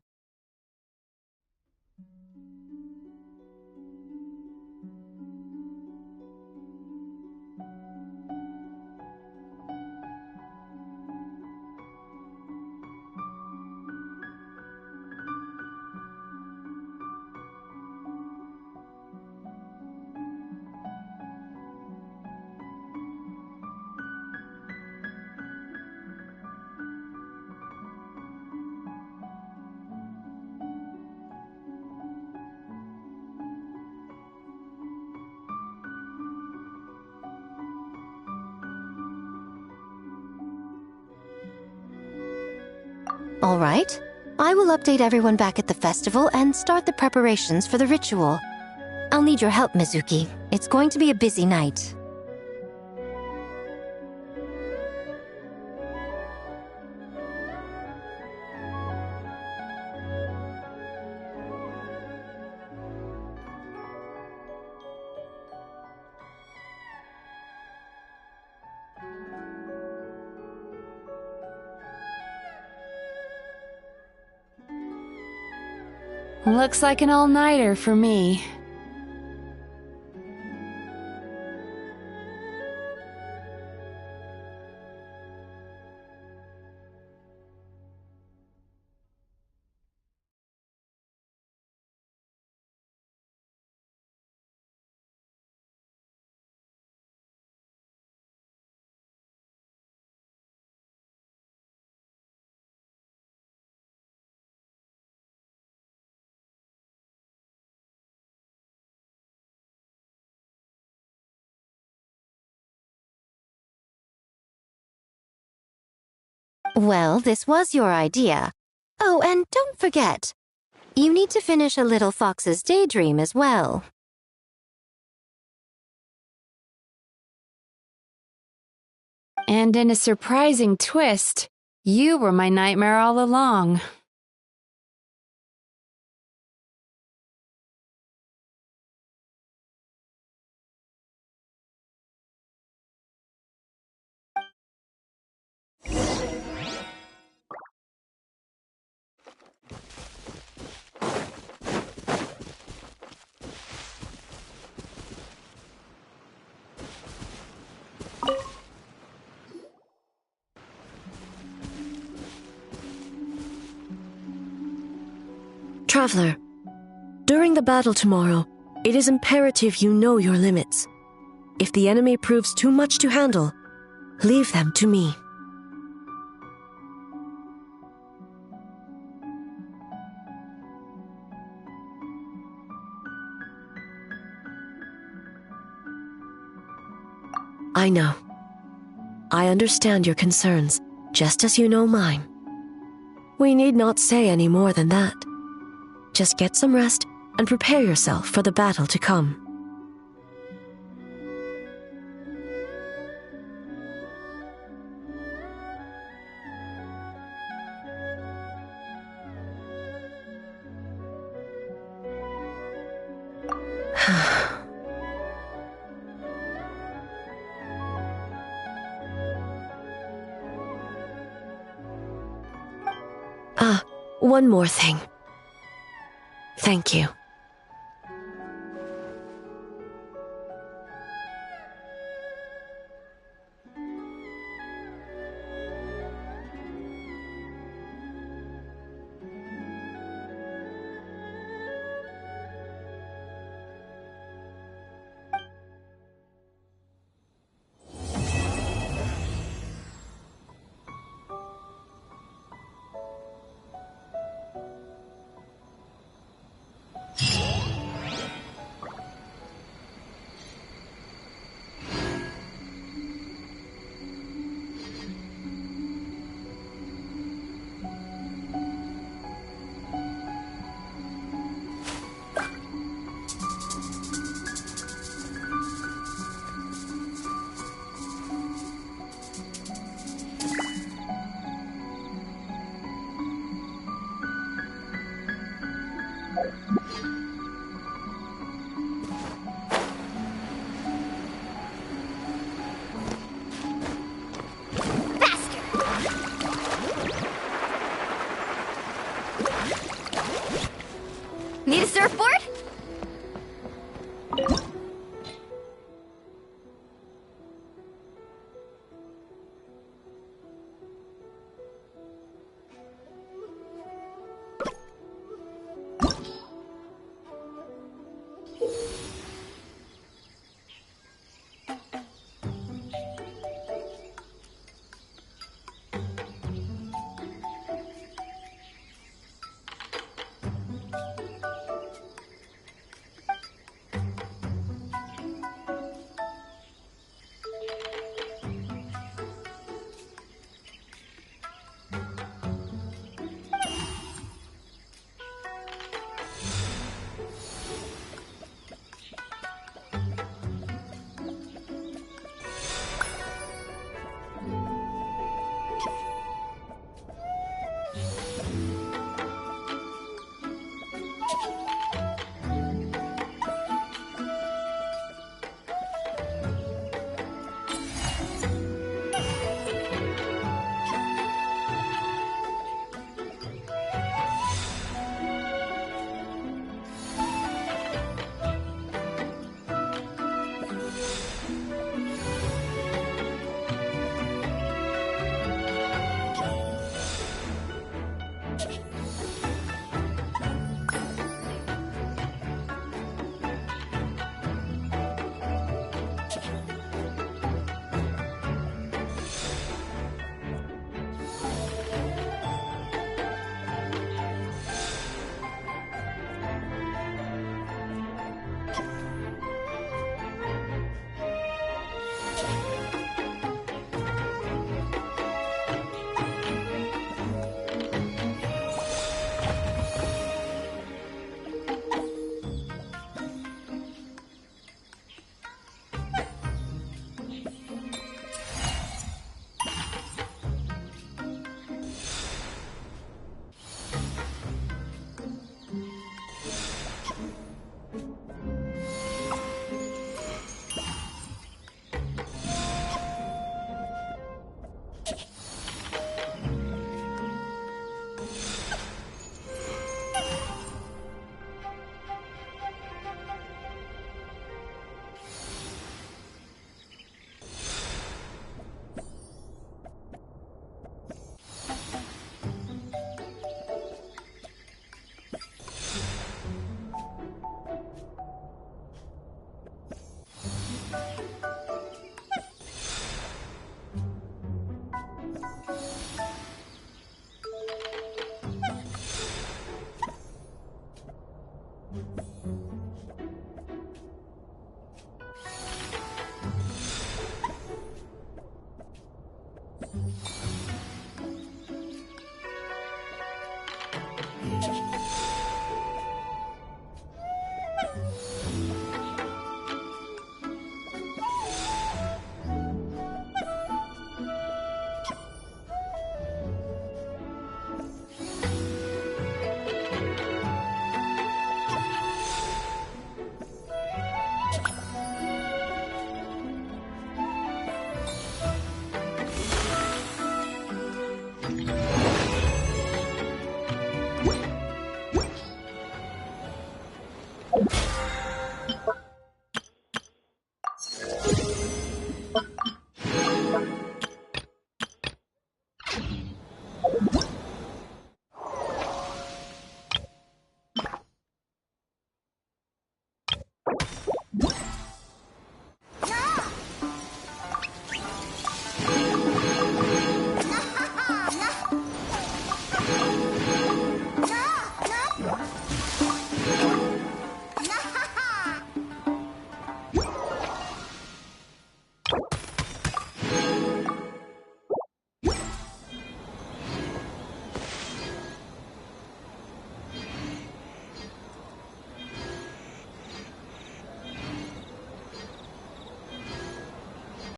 [SPEAKER 11] All right. I will update everyone back at the festival and start the preparations for the ritual. I'll need your help, Mizuki. It's going to be a busy night.
[SPEAKER 12] Looks like an all-nighter for me.
[SPEAKER 11] Well, this was your idea. Oh, and don't forget, you need to finish a little fox's daydream as well.
[SPEAKER 12] And in a surprising twist, you were my nightmare all along.
[SPEAKER 15] Traveler, during the battle tomorrow, it is imperative you know your limits. If the enemy proves too much to handle, leave them to me. I know. I understand your concerns, just as you know mine.
[SPEAKER 6] We need not say any more than that. Just get some rest and prepare yourself for the battle to come. One more thing. Thank you.
[SPEAKER 7] Need a surfboard?